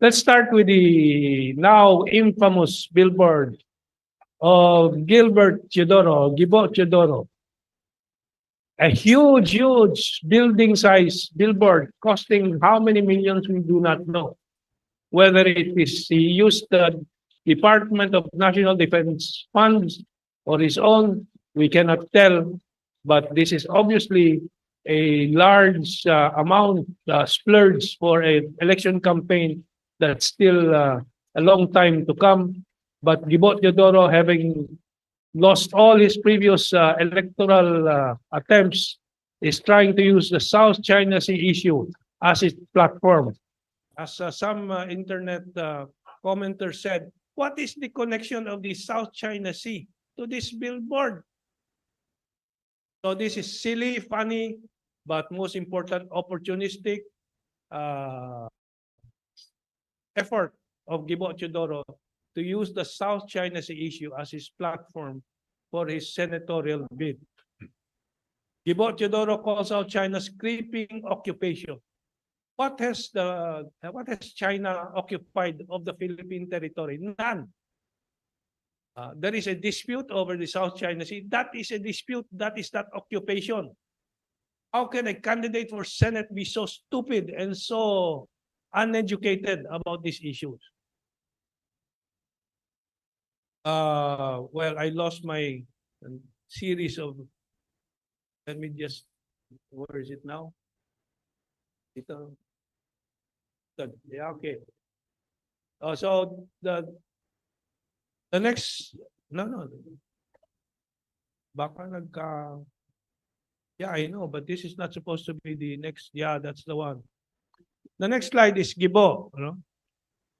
Let's start with the now infamous billboard of Gilbert Teodoro, Gibo Teodoro. A huge building size billboard costing how many millions we do not know. Whether it is he used the Department of National Defense funds or his own, we cannot tell. But this is obviously a large amount splurged for an election campaign that's still a long time to come. But Gibot Teodoro, having lost all his previous electoral attempts, is trying to use the South China Sea issue as its platform. As some internet commenter said, what is the connection of the South China Sea to this billboard? So this is silly, funny, but most important, opportunistic effort of Gibo Teodoro to use the South China Sea issue as his platform for his senatorial bid. Gibo Teodoro calls out China's creeping occupation. What has China occupied of the Philippine territory? None. There is a dispute over the South China Sea. That is a dispute. That is not occupation. How can a candidate for Senate be so stupid and so uneducated about these issues? Well, I lost my series of. Let me just. Where is it now? Ito. Yeah, okay. So the next. No. Baka nagka. Yeah, I know, but this is not supposed to be the next. Yeah, that's the one. The next slide is Gibo. No?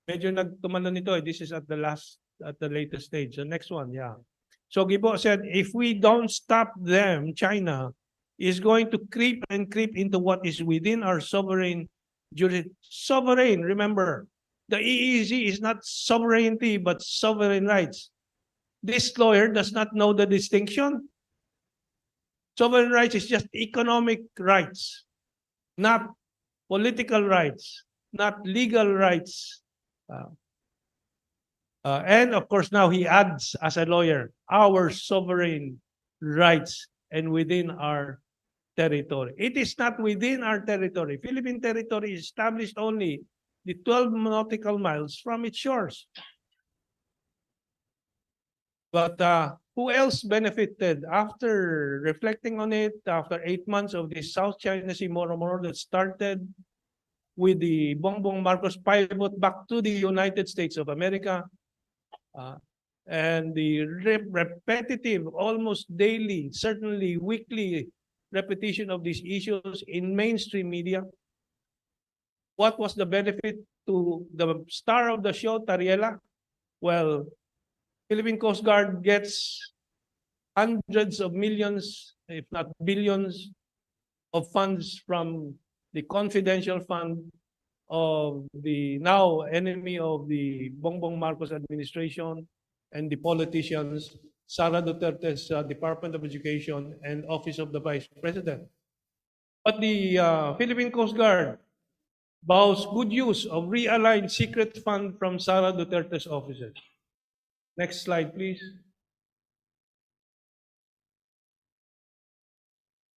Medyo nagtumano nito. This is at the latest stage. The next one, yeah. So Gibo said, if we don't stop them, China is going to creep into what is within our sovereign jurisdiction. Sovereign, remember, the EEZ is not sovereignty, but sovereign rights. This lawyer does not know the distinction. Sovereign rights is just economic rights, not political rights, not legal rights. And of course, now he adds as a lawyer, our sovereign rights and within our territory. It is not within our territory. Philippine territory is established only the 12 nautical miles from its shores. But who else benefited after reflecting on it, after 8 months of the South China Sea Moro-Moro that started with the Bongbong Marcos pivot back to the United States of America, and the repetitive, almost daily, certainly weekly repetition of these issues in mainstream media. What was the benefit to the star of the show, Tariela? Well, Philippine Coast Guard gets hundreds of millions, if not billions, of funds from the confidential fund of the now enemy of the Bongbong Marcos administration and the politicians, Sara Duterte's Department of Education and Office of the Vice President. But the Philippine Coast Guard vows good use of realigned secret fund from Sara Duterte's offices. Next slide, please.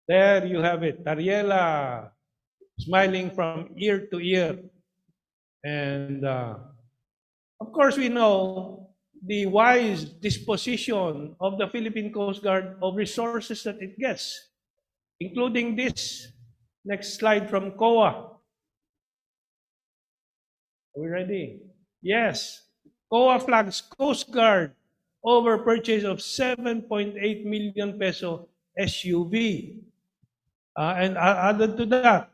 There you have it. Ariela smiling from ear to ear. And of course, we know the wise disposition of the Philippine Coast Guard of resources that it gets, including this. Next slide from COA. Are we ready? Yes. COA flags Coast Guard over purchase of 7.8 million peso SUV. And added to that,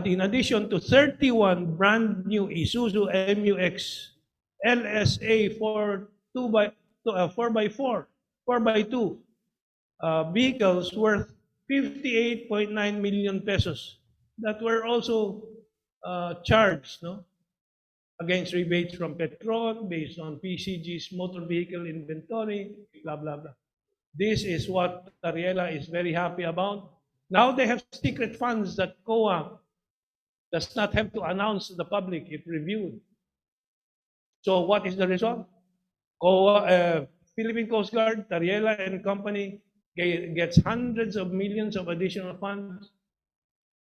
in addition to 31 brand new Isuzu MUX LSA 4x2 vehicles worth 58.9 million pesos that were also charged, no, against rebates from Petron based on PCG's motor vehicle inventory, blah, blah, blah. This is what Tariela is very happy about. Now they have secret funds that COA does not have to announce to the public if reviewed. So what is the result? Philippine Coast Guard, Tariela and company gets hundreds of millions of additional funds.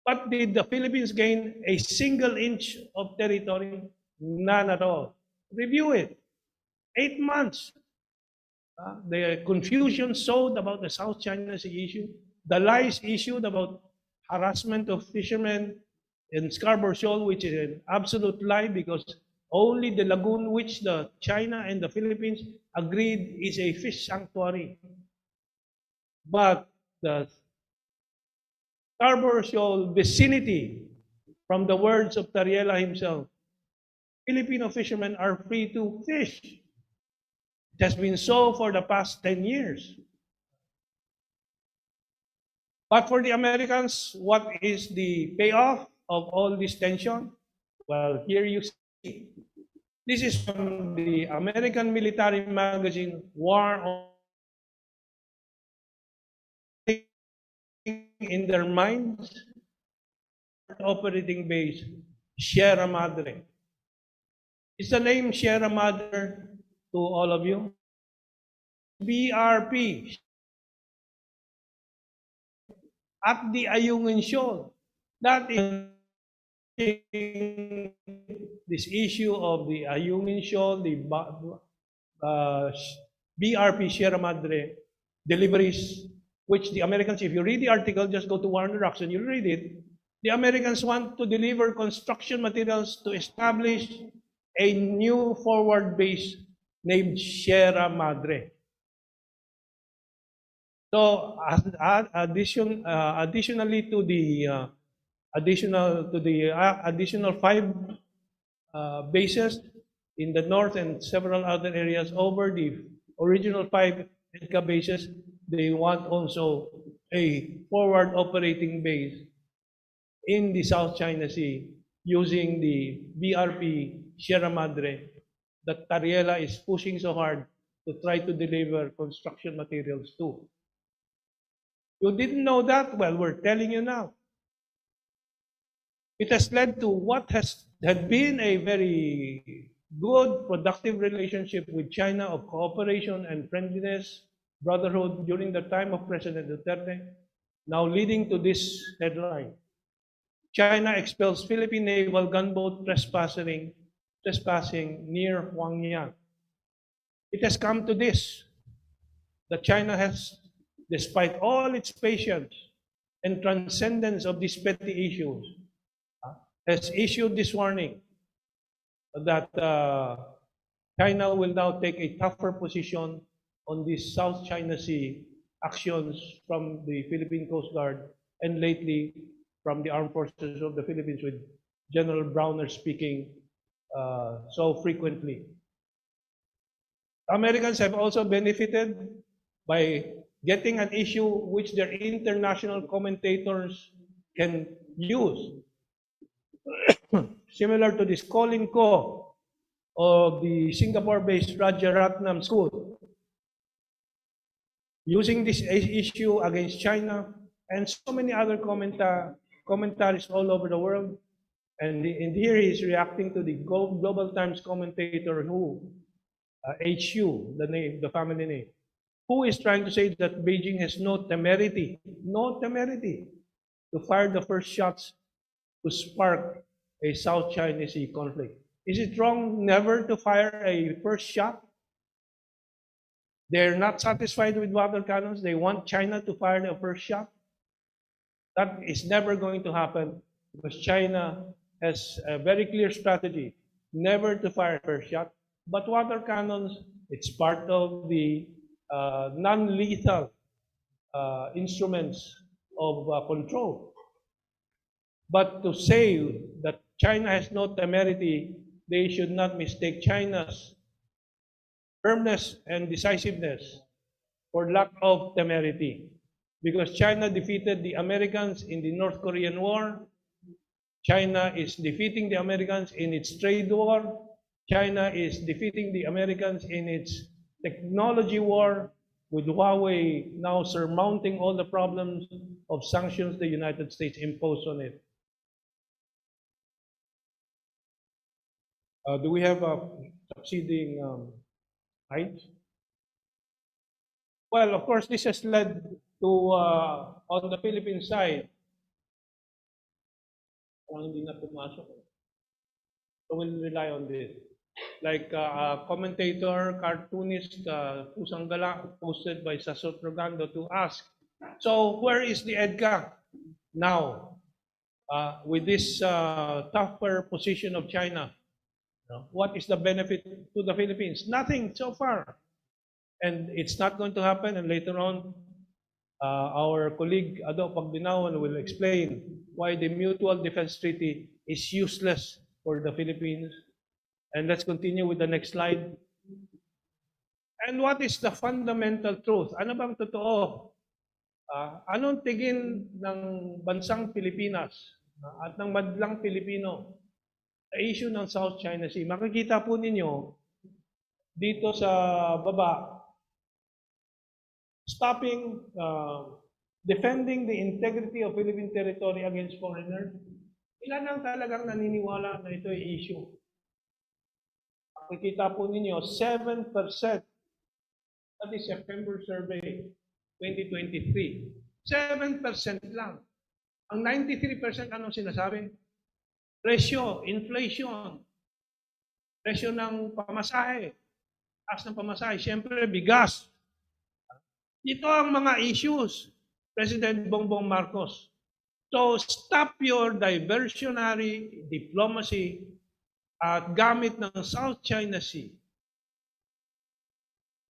But did the Philippines gain a single inch of territory? None at all. Review it. 8 months. The confusion sowed about the South China Sea issue, the lies issued about harassment of fishermen in Scarborough Shoal, which is an absolute lie because only the lagoon which the China and the Philippines agreed is a fish sanctuary. But the Scarborough Shoal vicinity, from the words of Tariela himself, Filipino fishermen are free to fish. It has been so for the past 10 years. But for the Americans, what is the payoff of all this tension? Well, here you see. This is from the American military magazine, War on in their minds, operating base, Sierra Madre. Is the name Sierra Madre to all of you? BRP, at the Ayungin Shoal. That is this issue of the Ayungin Shoal, the BRP Sierra Madre deliveries, which the Americans, if you read the article, just go to War on the Rocks and you'll read it. The Americans want to deliver construction materials to establish a new forward base named Sierra Madre. So, additionally to the additional 5 bases in the north and several other areas over the original 5 EDCA bases, they want also a forward operating base in the South China Sea using the BRP Sierra Madre that Tariela is pushing so hard to try to deliver construction materials to. You didn't know that? Well, we're telling you now. It has led to what had been a very good, productive relationship with China of cooperation and friendliness, brotherhood during the time of President Duterte, now leading to this headline. China expels Philippine naval gunboat trespassing near Huangyang. It has come to this, that China has, despite all its patience and transcendence of these petty issues, has issued this warning that China will now take a tougher position on these South China Sea actions from the Philippine Coast Guard and lately from the Armed Forces of the Philippines, with General Browner speaking so frequently. Americans have also benefited by getting an issue which their international commentators can use. Similar to this Colin Ko of the Singapore-based Rajaratnam School, using this issue against China and so many other commentaries all over the world. And here he is reacting to the Global Times commentator who, HU, the family name, who is trying to say that Beijing has no temerity to fire the first shots to spark a South China Sea conflict. Is it wrong never to fire a first shot? They're not satisfied with water cannons. They want China to fire the first shot. That is never going to happen because China has a very clear strategy, never to fire first shot. But water cannons, it's part of the non-lethal instruments of control. But to say that China has no temerity, they should not mistake China's firmness and decisiveness for lack of temerity. Because China defeated the Americans in the North Korean War, China is defeating the Americans in its trade war, China is defeating the Americans in its technology war, with Huawei now surmounting all the problems of sanctions the United States imposed on it. Do we have a succeeding height? Well, of course, this has led to, on the Philippine side, hindi na pumasok. So we'll rely on this. Like a commentator, cartoonist, Pusang Gala, posted by Sasot Rogando to ask, so where is the EDCA now with this tougher position of China? What is the benefit to the Philippines? Nothing so far. And it's not going to happen. And later on, our colleague Ado Pagdinawan will explain why the Mutual Defense Treaty is useless for the Philippines. And let's continue with the next slide. And what is the fundamental truth? Ano bang totoo? Anong tingin ng bansang Pilipinas at ng madlang Pilipino sa issue ng South China Sea? Makikita po ninyo dito sa baba, stopping, defending the integrity of Philippine territory against foreigners. Ilan ang talagang naniniwala na ito ay issue? Makikita po ninyo, 7%. That is September survey 2023. 7% lang. Ang 93% anong sinasabi? Presyo, inflation, presyo ng pamasahe, taas ng pamasahe, siyempre bigas. Ito ang mga issues, President Bongbong Marcos. So stop your diversionary diplomacy at gamit ng South China Sea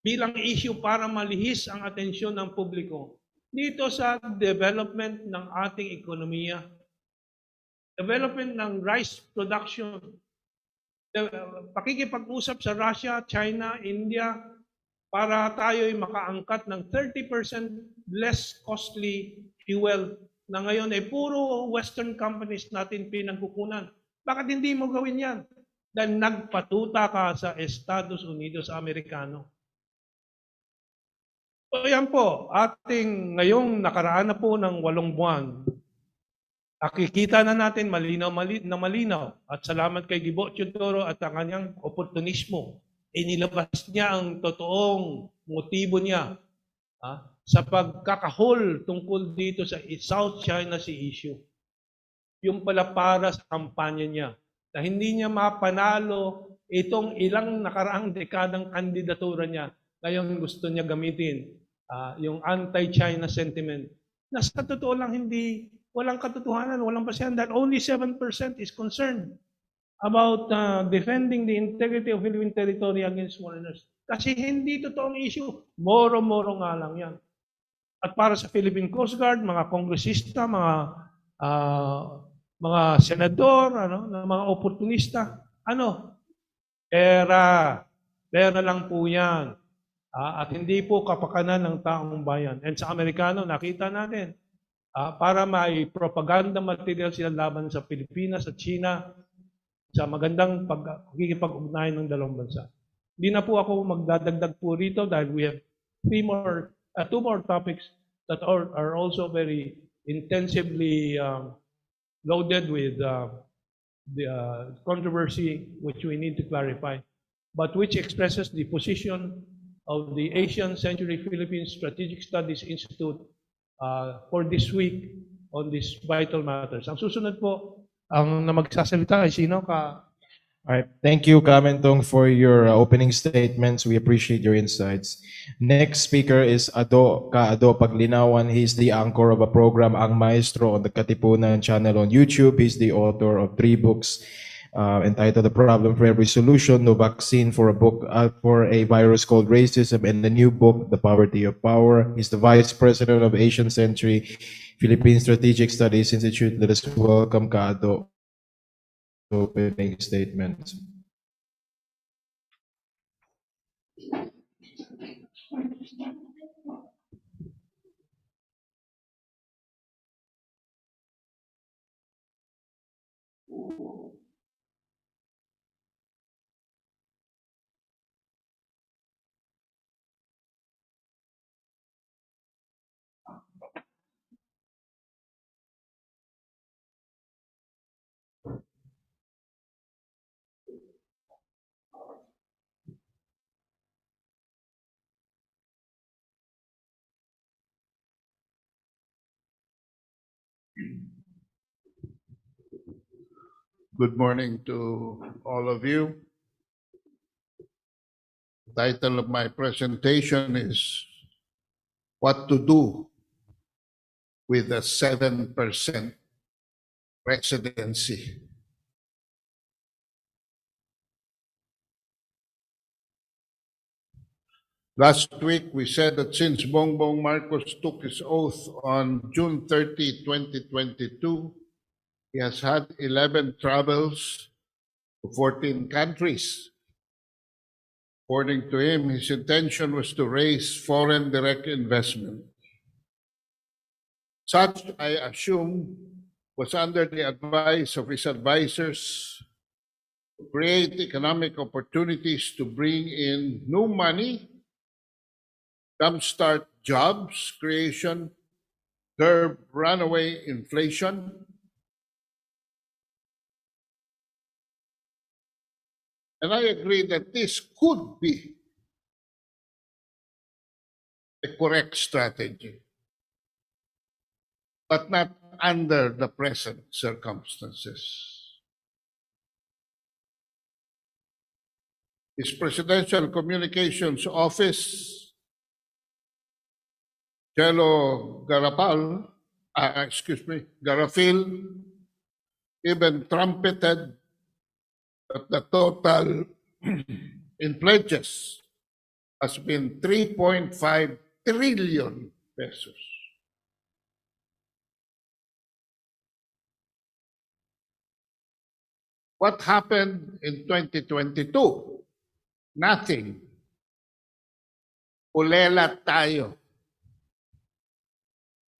bilang issue para malihis ang atensyon ng publiko dito sa development ng ating ekonomiya, development ng rice production, pakikipag-usap sa Russia, China, India, para tayo'y makaangkat ng 30% less costly fuel na ngayon ay puro Western companies natin pinagkukunan. Bakit hindi mo gawin yan? Dahil nagpatuta ka sa Estados Unidos Amerikano. So yan po, ating ngayong nakaraan na po ng 8 buwan, nakikita na natin malinaw na malinaw at salamat kay Gibo Teodoro at ang kanyang oportunismo. Inilabas niya ang totoong motibo niya sa pagkakahol tungkol dito sa South China Sea issue. Yung pala para sa kampanya niya na hindi niya mapanalo itong ilang nakaraang dekadang kandidatura niya. Ngayon gusto niya gamitin yung anti-China sentiment na sa totoo lang walang katotohanan, walang basehan dahil only 7% is concerned about defending the integrity of Philippine territory against foreigners. Kasi hindi totoong issue. Moro-moro nga lang yan. At para sa Philippine Coast Guard, mga kongresista, mga senador, mga oportunista, pera lang po yan. At hindi po kapakanan ng taong bayan. And sa Amerikano, nakita natin, para may propaganda material sila laban sa Pilipinas at China sa magandang pagkikipag-ugnayan ng dalawang bansa. Hindi na po ako magdadagdag po rito dahil we have two more topics that are also very intensively loaded with the controversy which we need to clarify, but which expresses the position of the Asian Century Philippines Strategic Studies Institute for this week on these vital matters. Ang susunod po, ang na magsasalita ay sino ka? All right. Thank you, Kamentong, for your opening statements. We appreciate your insights. Next speaker is Ado Paglinawan. He's the anchor of a program, Ang Maestro, on the Katipunan channel on YouTube. He's the author of 3 books entitled The Problem for Every Solution, No Vaccine for a Virus Called Racism, and the new book, The Poverty of Power. He's the Vice President of Asian Century Philippine Strategic Studies Institute. Let us welcome Ado. Opening statement. Good morning to all of you. The title of my presentation is What to Do with a 7% presidency. Last week, we said that since Bongbong Marcos took his oath on June 30, 2022, he has had 11 travels to 14 countries. According to him, his intention was to raise foreign direct investment. Such, I assume, was under the advice of his advisors to create economic opportunities to bring in new money, jumpstart jobs creation, curb runaway inflation, and I agree that this could be a correct strategy, but not under the present circumstances. His Presidential Communications Office, Garafil, even trumpeted that the total in pledges has been 3.5 trillion pesos. What happened in 2022? Nothing. Ulela tayo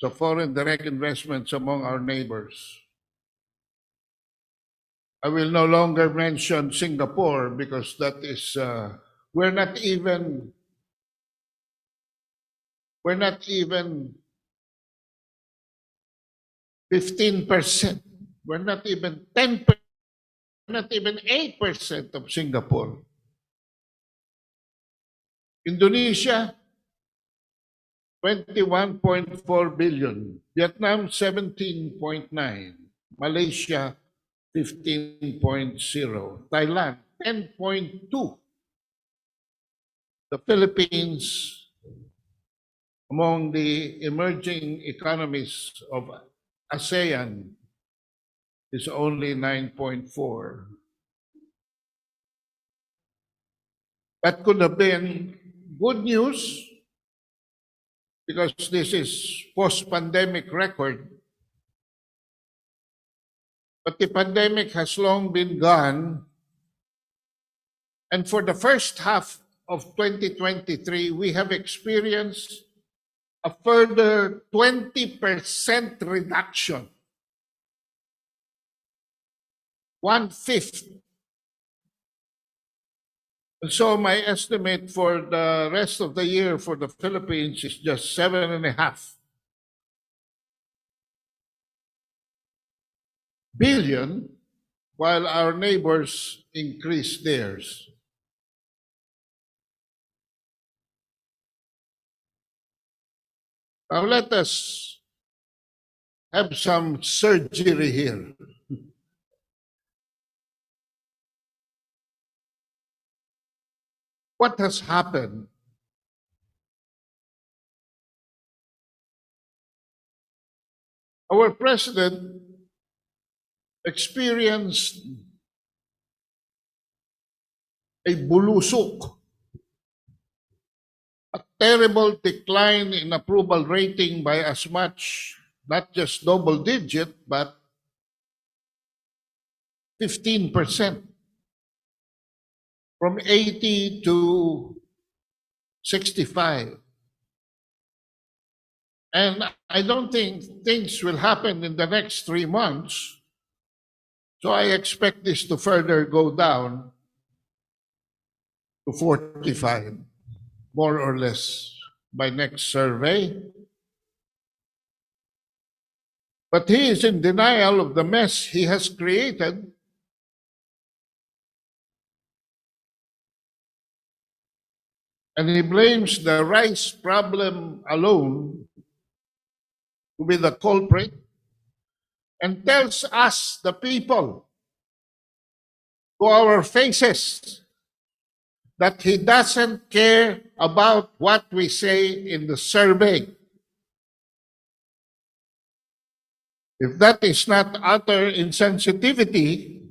sa foreign direct investments among our neighbors. I will no longer mention Singapore because that is, we're not even 15%. We're not even 10%. Not even 8% of Singapore. Indonesia, 21.4 billion. Vietnam, 17.9. Malaysia, 15.0. Thailand, 10.2. The Philippines, among the emerging economies of ASEAN, is only 9.4. That could have been good news because this is post-pandemic record. But the pandemic has long been gone. And for the first half of 2023, we have experienced a further 20% reduction. 1/5. And so my estimate for the rest of the year for the Philippines is just 7.5 billion, while our neighbors increase theirs. Now let us have some surgery here. What has happened? Our president experienced a bulusok, a terrible decline in approval rating by as much, not just double digit, but 15%. From 80 to 65. And I don't think things will happen in the next 3 months. So I expect this to further go down to 45, more or less, by next survey. But he is in denial of the mess he has created. And he blames the rice problem alone to be the culprit and tells us, the people, to our faces that he doesn't care about what we say in the survey. If that is not utter insensitivity,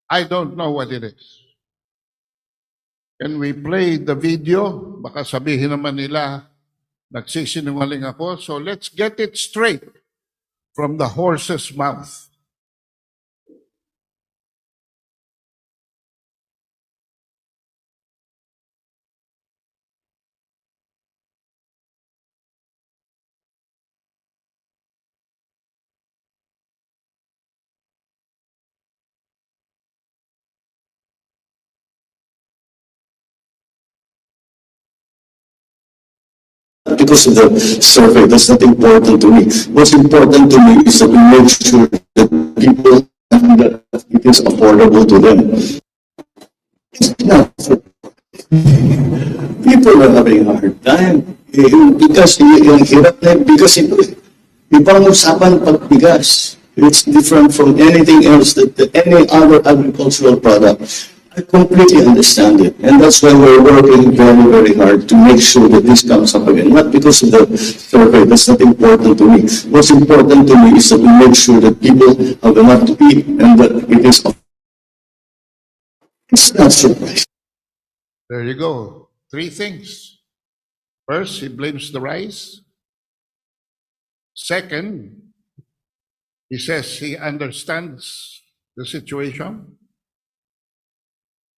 I don't know what it is. Can we play the video? Baka sabihin naman nila, nagsisinungaling ako. So let's get it straight from the horse's mouth. Because of the survey, that's not important to me. What's important to me is that we make sure that people that it is affordable to them. It's not. People are having a hard time because because ibang usapan pagbigas. It's different from anything else that any other agricultural product. I completely understand it, and that's why we're working very, very hard to make sure that this comes up again. Not because of the survey, that's not important to me. What's important to me is that we make sure that people have enough to eat and that it is. It's not surprising. There you go. 3 things. First, he blames the rice. Second, he says he understands the situation.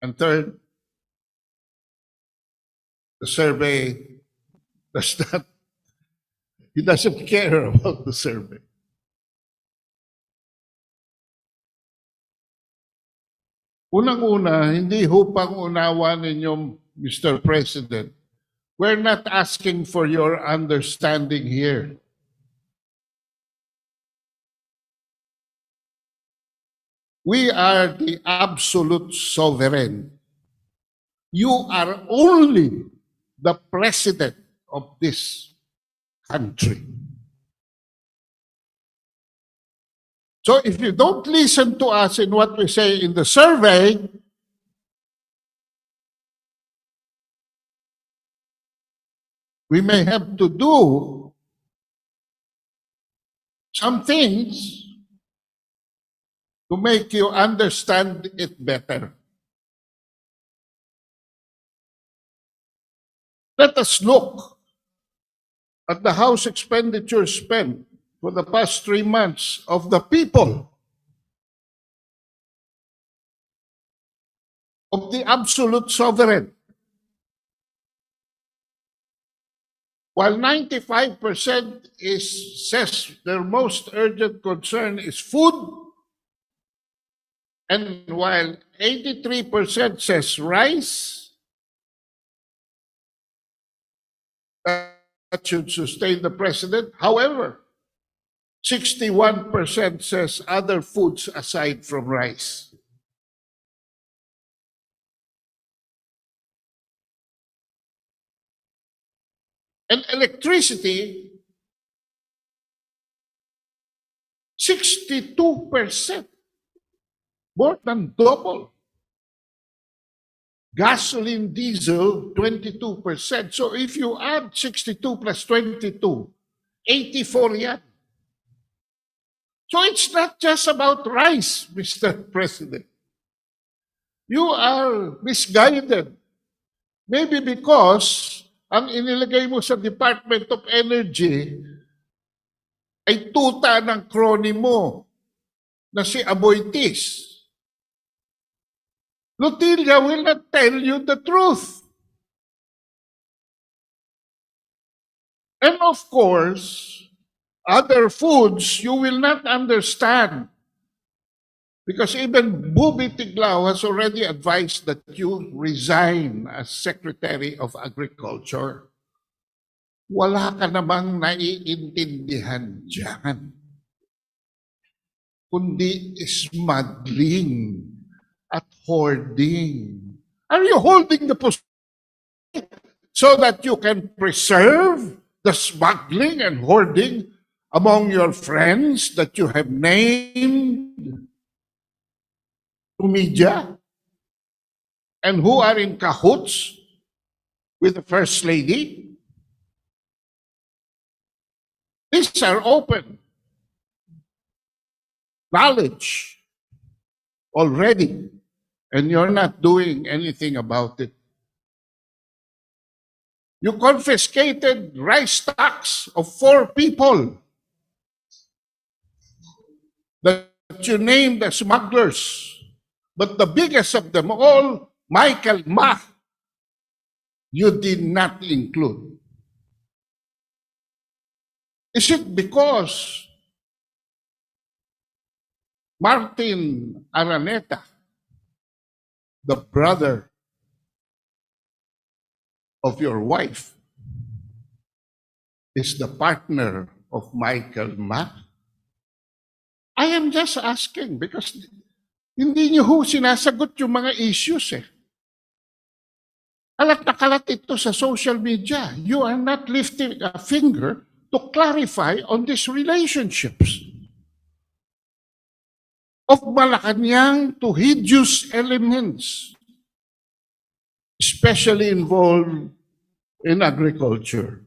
And third, the survey does not, he doesn't care about the survey. Unang-una, hindi ho pang-unawa ninyo, Mr. President. We're not asking for your understanding here. We are the absolute sovereign. You are only the president of this country. So if you don't listen to us in what we say in the survey, we may have to do some things to make you understand it better. Let us look at the house expenditure spent for the past 3 months of the people, of the absolute sovereign. While 95% says their most urgent concern is food, and while 83% says rice, that should sustain the president. However, 61% says other foods aside from rice. And electricity, 62%. More than double. Gasoline, diesel, 22%. So if you add 62 plus 22, 84 yan. So it's not just about rice, Mr. President. You are misguided. Maybe because ang inilagay mo sa Department of Energy ay tuta ng crony mo na si Aboitiz. Lutilia will not tell you the truth. And of course, other foods you will not understand. Because even Bubi Tiglao has already advised that you resign as Secretary of Agriculture. Wala ka namang naiintindihan dyan. Kundi smuggling at hoarding. Are you holding the position so that you can preserve the smuggling and hoarding among your friends that you have named to media and who are in cahoots with the First Lady? These are open knowledge already, and you're not doing anything about it. You confiscated rice stocks of 4 people that you named as smugglers. But the biggest of them all, Michael Ma, you did not include. Is it because Martin Araneta, the brother of your wife, is the partner of Michael Ma? I am just asking because hindi niyo ho sinasagot yung mga issues eh. Kalat na kalat ito sa social media. You are not lifting a finger to clarify on these relationships of Malacanang to hideous elements, especially involved in agriculture.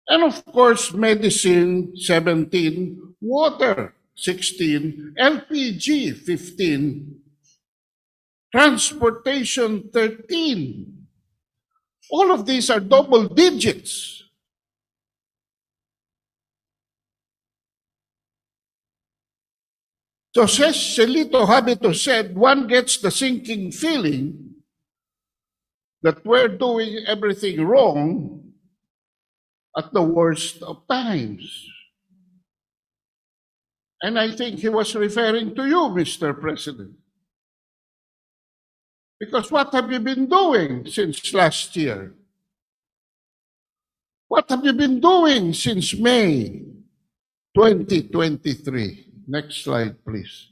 And of course, medicine, 17, water, 16, LPG, 15, transportation, 13. All of these are double digits. So says Celito Habito said, one gets the sinking feeling that we're doing everything wrong at the worst of times. And I think he was referring to you, Mr. President. Because what have you been doing since last year? What have you been doing since May 2023? Next slide, please.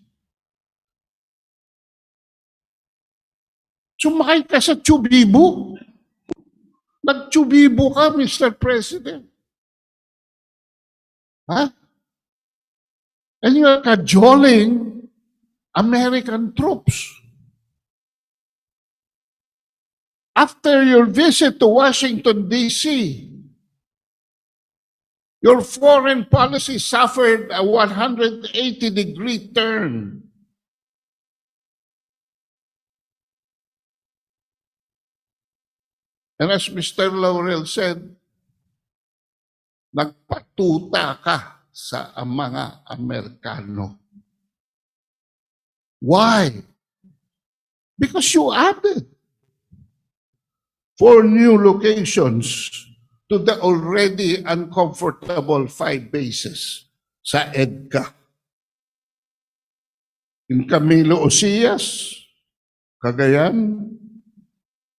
Sumakay ka sa Chubibo? Nag-Chubibo ka, Mr. President. Huh? And you are cajoling American troops. After your visit to Washington, D.C., your foreign policy suffered a 180-degree turn. And as Mr. Laurel said, nagpatuta ka sa mga Amerikano. Why? Because you added 4 new locations to the already uncomfortable 5 bases sa EDCA. In Camilo Osias, Cagayan,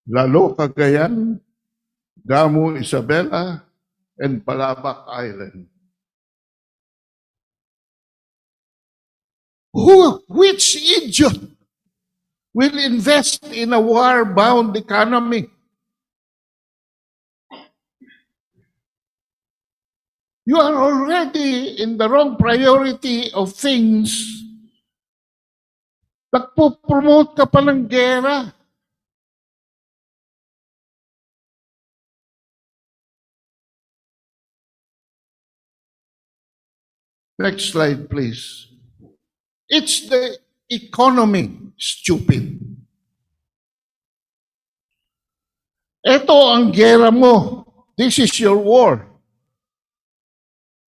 Lalo Cagayan, Gamo Isabela, and Palabac Island. Which idiot will invest in a war-bound economy? You are already in the wrong priority of things. Nagpo-promote ka pa ng gera. Next slide, please. It's the economy, stupid. Ito ang gera mo. This is your war.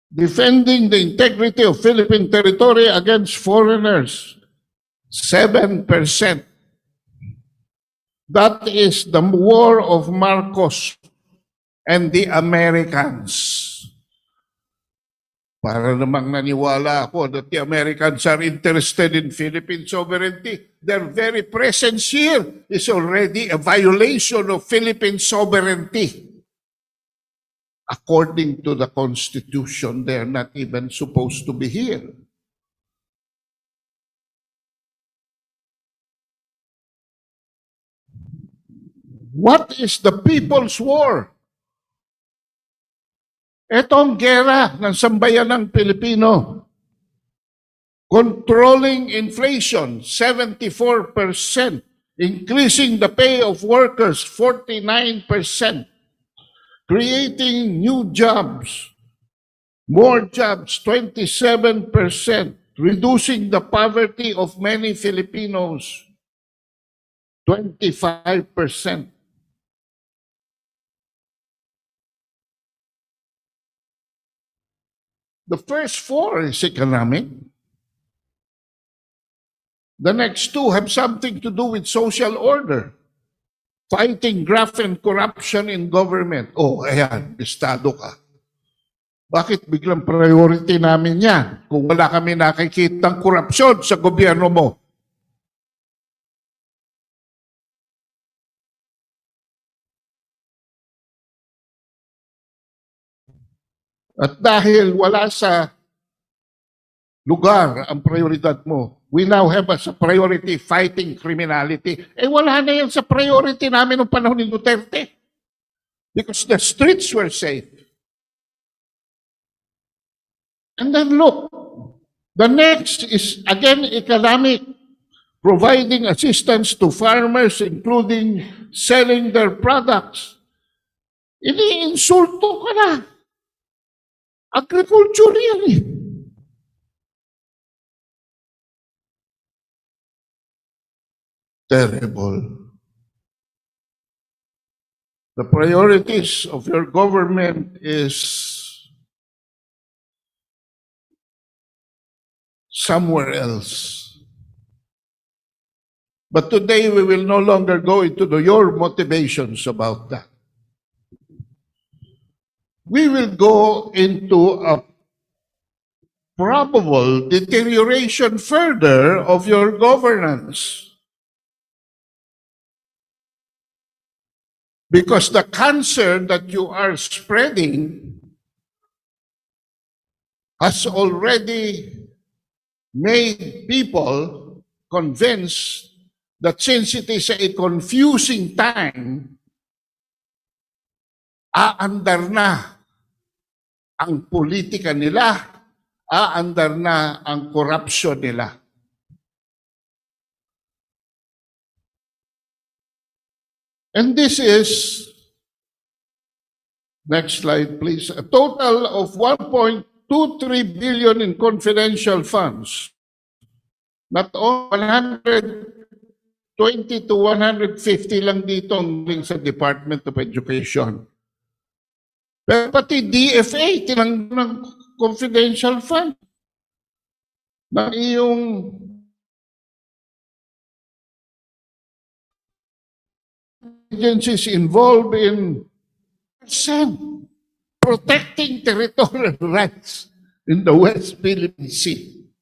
Defending the integrity of Philippine territory against foreigners. 7%. That is the war of Marcos and the Americans. Para namang naniwala ako that the Americans are interested in Philippine sovereignty. Their very presence here is already a violation of Philippine sovereignty. According to the Constitution, they're not even supposed to be here. What is the people's war? Ito ang gera ng sambayanang Pilipino. Controlling inflation, 74%. Increasing the pay of workers, 49%. Creating new jobs, more jobs, 27%. Reducing the poverty of many Filipinos, 25%. The first four is economic. The next two have something to do with social order. Fighting graft and corruption in government. Oh, ayan, estado ka. Bakit biglang priority namin yan kung wala kami nakikitang korupsyon sa gobyerno mo? At dahil wala sa lugar ang prioridad mo, we now have as a priority fighting criminality. Eh wala na yan sa priority namin noong panahon ni Duterte. Because the streets were safe. And then look, the next is again economic, providing assistance to farmers including selling their products. Ini-insulto ka na. Agriculture yan eh. Terrible. The priorities of your government is somewhere else. But today we will no longer go into your motivations about that. We will go into a probable deterioration further of your governance. Because the cancer that you are spreading has already made people convinced that since it is a confusing time, aandar na ang politika nila, aandar na ang corruption nila. And this is, next slide please, a total of 1.23 billion in confidential funds. Not only 120 to 150 lang dito ang sa Department of Education. Pero pati DFA, tinang ng confidential fund na iyong agencies involved in protecting territorial rights in the West Philippine Sea.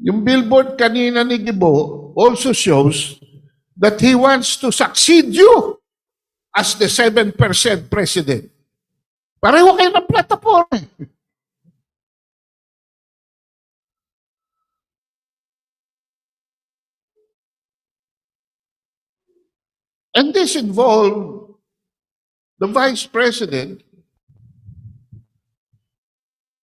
Yung billboard kanina ni Gibo also shows that he wants to succeed you as the 7% president. Pareho kayo ng plataforma. And this involved the vice president.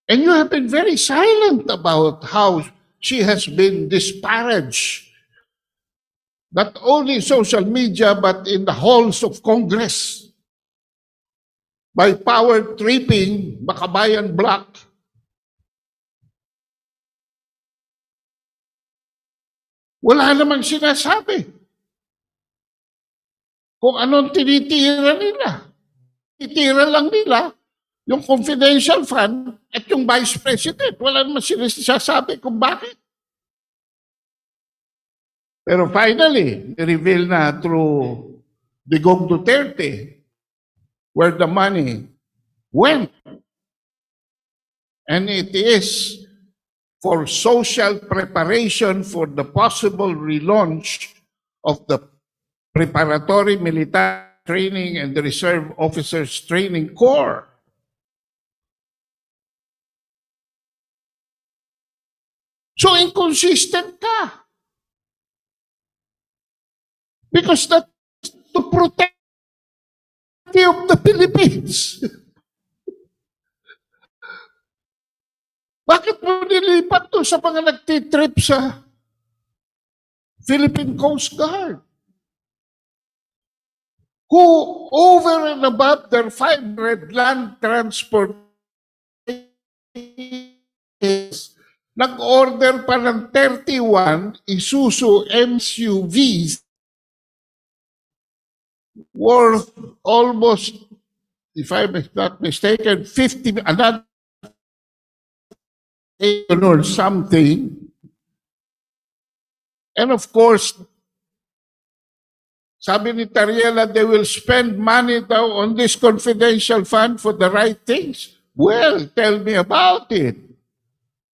And you have been very silent about how she has been disparaged, not only in social media, but in the halls of Congress by power-tripping Makabayan Bloc. Wala namang sinasabi kung anong tinitira nila. Titira lang nila yung confidential fund at yung vice president. Wala naman sinasabi kung bakit. Pero finally, reveal na through Digong Duterte where the money went. And it is for social preparation for the possible relaunch of the Preparatory Military Training and the Reserve Officers Training Corps. So inconsistent ka. Because that to protect of the Philippines. Bakit mo nilipat to sa mga nagtitrip sa Philippine Coast Guard? Who, over and above their 500 land transport, nag-order pa ng 31 Isuzu MUVs worth almost, if I'm not mistaken, 50, another or something. And of course, sabi ni Tariela, they will spend money daw on this confidential fund for the right things. Well, tell me about it.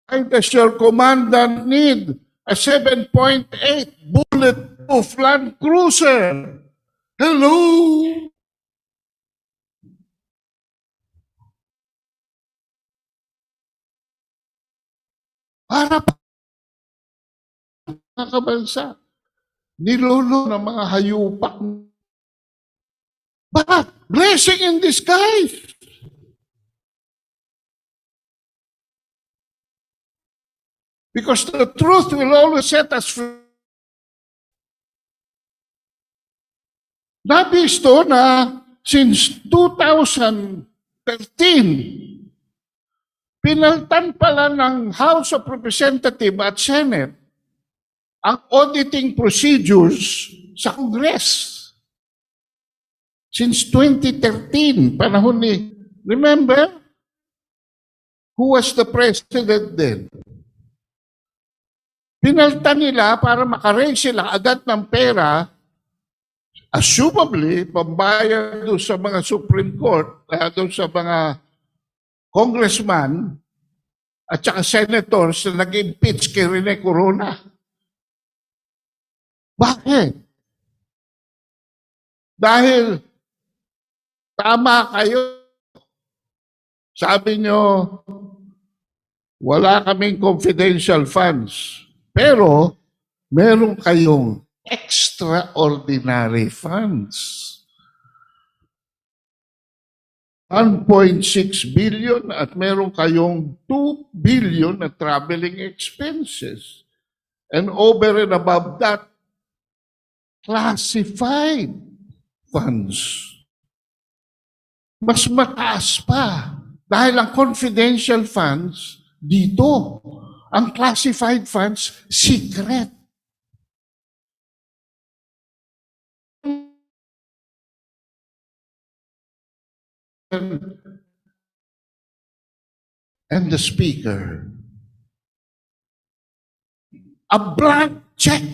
Why does your commandant need a 7.8 bulletproof Land Cruiser? Hello? Para pa mga kabansa, nilolo ng mga hayupak. But blessing in disguise. Because the truth will always set us free. Nabisto na since 2013, pinaltan pala ng House of Representatives at Senate ang auditing procedures sa Congress. Since 2013, panahon ni, remember? Who was the president then? Pinaltan nila para makaraise sila agad ng pera, assumably, pambayad doon sa mga Supreme Court, doon sa mga congressman at saka senators na nag-impeach kay Rene Corona. Bakit? Dahil tama kayo. Sabi nyo, wala kaming confidential funds. Pero, meron kayong extraordinary funds. 1.6 billion at meron kayong 2 billion na traveling expenses. And over and above that, classified funds. Mas mataas pa. Dahil ang confidential funds, dito. Ang classified funds, secret. And the speaker, a blank check.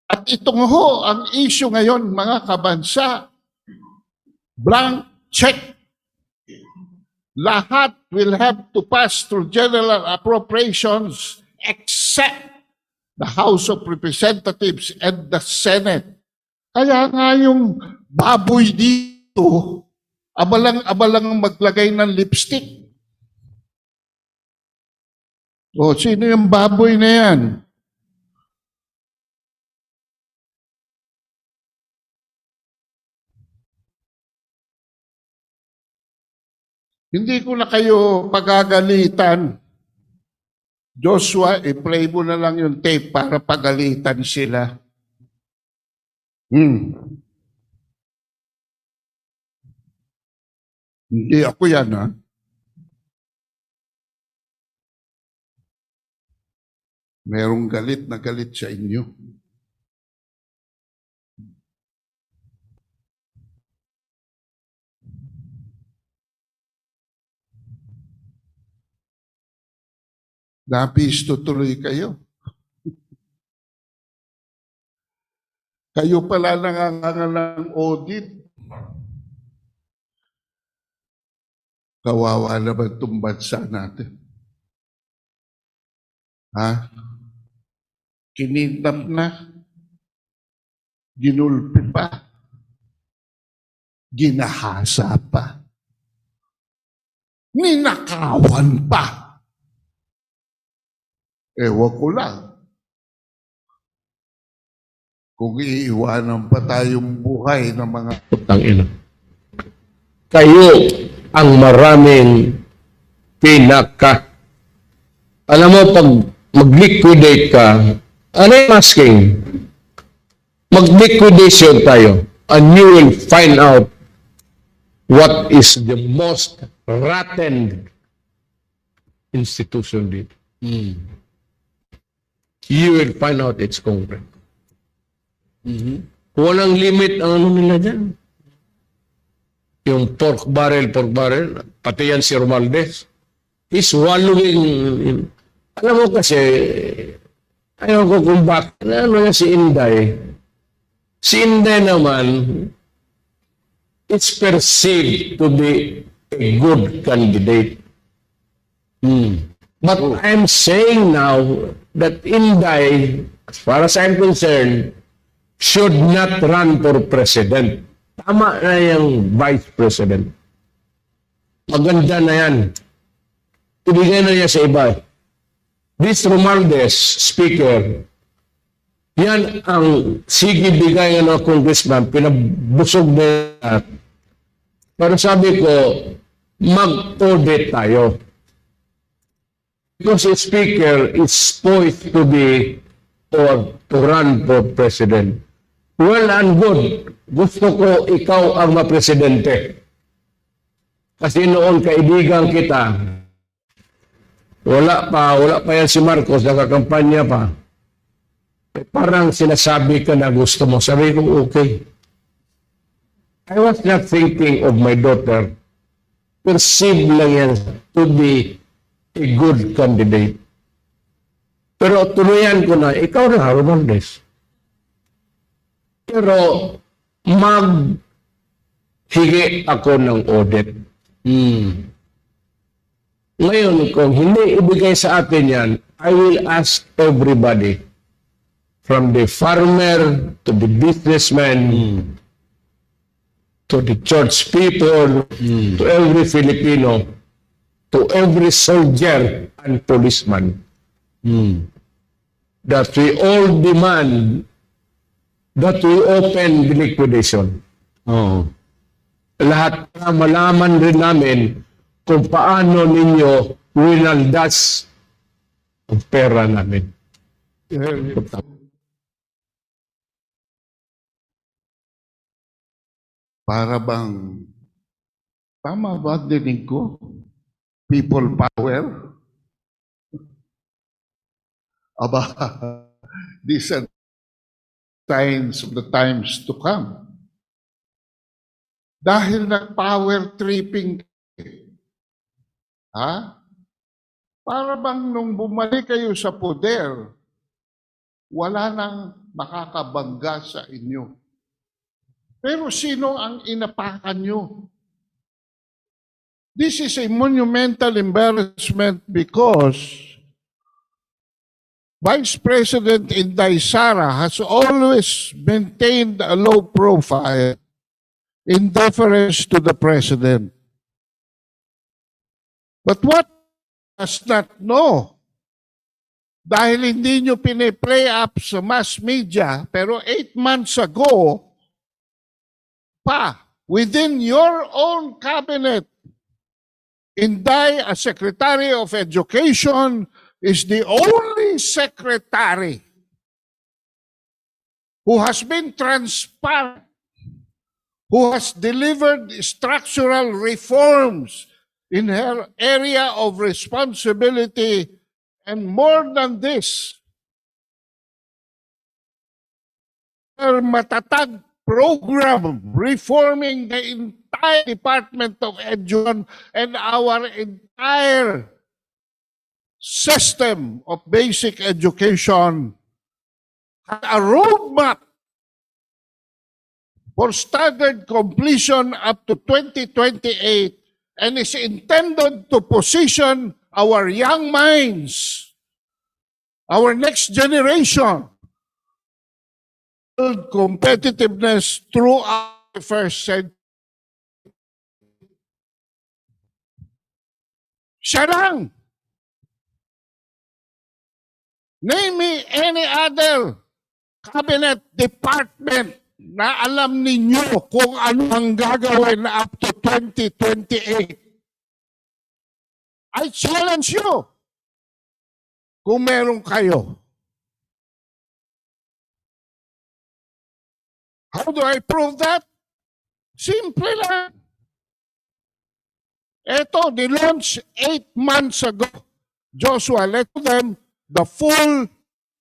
At itong ho, ang issue ngayon, mga kabansa, blank check. Lahat will have to pass through general appropriations except the House of Representatives and the Senate. Kaya nga yung baboy dito, abalang-abalang maglagay ng lipstick. O, sino yung baboy na yan? Hindi ko na kayo pagagalitan. Joshua, i-play mo na lang yung tape para pagalitan sila. Hindi ako yan, ha? Merong galit na galit sa inyo. Napisto tuloy kayo. Kayo pala nangangangal ng audit. Kawawa naman itong bansa natin. Ha? Kinidnap na. Ginulpi pa. Ginahasa pa. Ninakawan pa. Ewan ko lang. kung iiwanan pa tayong buhay ng mga Putang ina. Kayo ang maraming pinaka. Alam mo, pag mag-liquidate ka, ano yung asking? Mag-liquidation tayo and you will find out what is the most rotten institution dito. You will find out its Congress. Walang limit ang ano nila dyan. Yung pork barrel, pati yan si Romualdez, is wallowing in... Alam mo kasi, ayaw ko kung bakit, ano nga si Inday. Si Inday naman, it's perceived to be a good candidate. But I'm saying now that Inday, as far as I'm concerned, should not run for president. Tama na yung vice president. Maganda na yan. Ibigay na niya sa iba. This Romualdez, speaker, yan ang sige bigay ng congressman, pinabusog na yan. Pero sabi ko, mag-audit tayo. Because a speaker is poised to be or to run for president. Well and good. Gusto ko ikaw ang mapresidente. Kasi noon kaibigan kita, wala pa yan si Marcos, nakakampanya pa. Eh, parang sinasabi ka na gusto mo. Sabi ko, okay. I was not thinking of my daughter. Perceived lang yan to be a good candidate. Pero tuluyan ko na, ikaw na, Romualdez. Pero maghigi ako ng audit. Ngayon, kung hindi ibigay sa atin yan, I will ask everybody, from the farmer to the businessman, to the church people, to every Filipino, to every soldier and policeman, that we all demand that we open the liquidation. Lahat na malaman rin namin kung paano ninyo winaldas ang pera namin. para bang, tama ba dinig ko? People power? Aba, these are signs of the times to come. Dahil nag-power tripping, ha? Para bang nung bumalik kayo sa poder, wala nang makakabangga sa inyo. Pero sino ang inapakan nyo? This is a monumental embarrassment because Vice President Anti-Sara has always maintained a low profile in deference to the President. But what does not know, dahil hindi nyo piniplay up sa mass media, pero 8 months ago, within your own cabinet, Inday, as Secretary of Education, is the only secretary who has been transparent, who has delivered structural reforms in her area of responsibility, and more than this, her matatag program reforming the entire Department of Education and our entire system of basic education, had a roadmap for staggered completion up to 2028 and is intended to position our young minds, our next generation, build competitiveness throughout the first century. Siya lang. Name me any other cabinet department na alam ninyo kung ano ang gagawin na up to 2028. I challenge you kung meron kayo. How do I prove that? Simple lang. Ito, nilaunch 8 months ago. Joshua, let them the full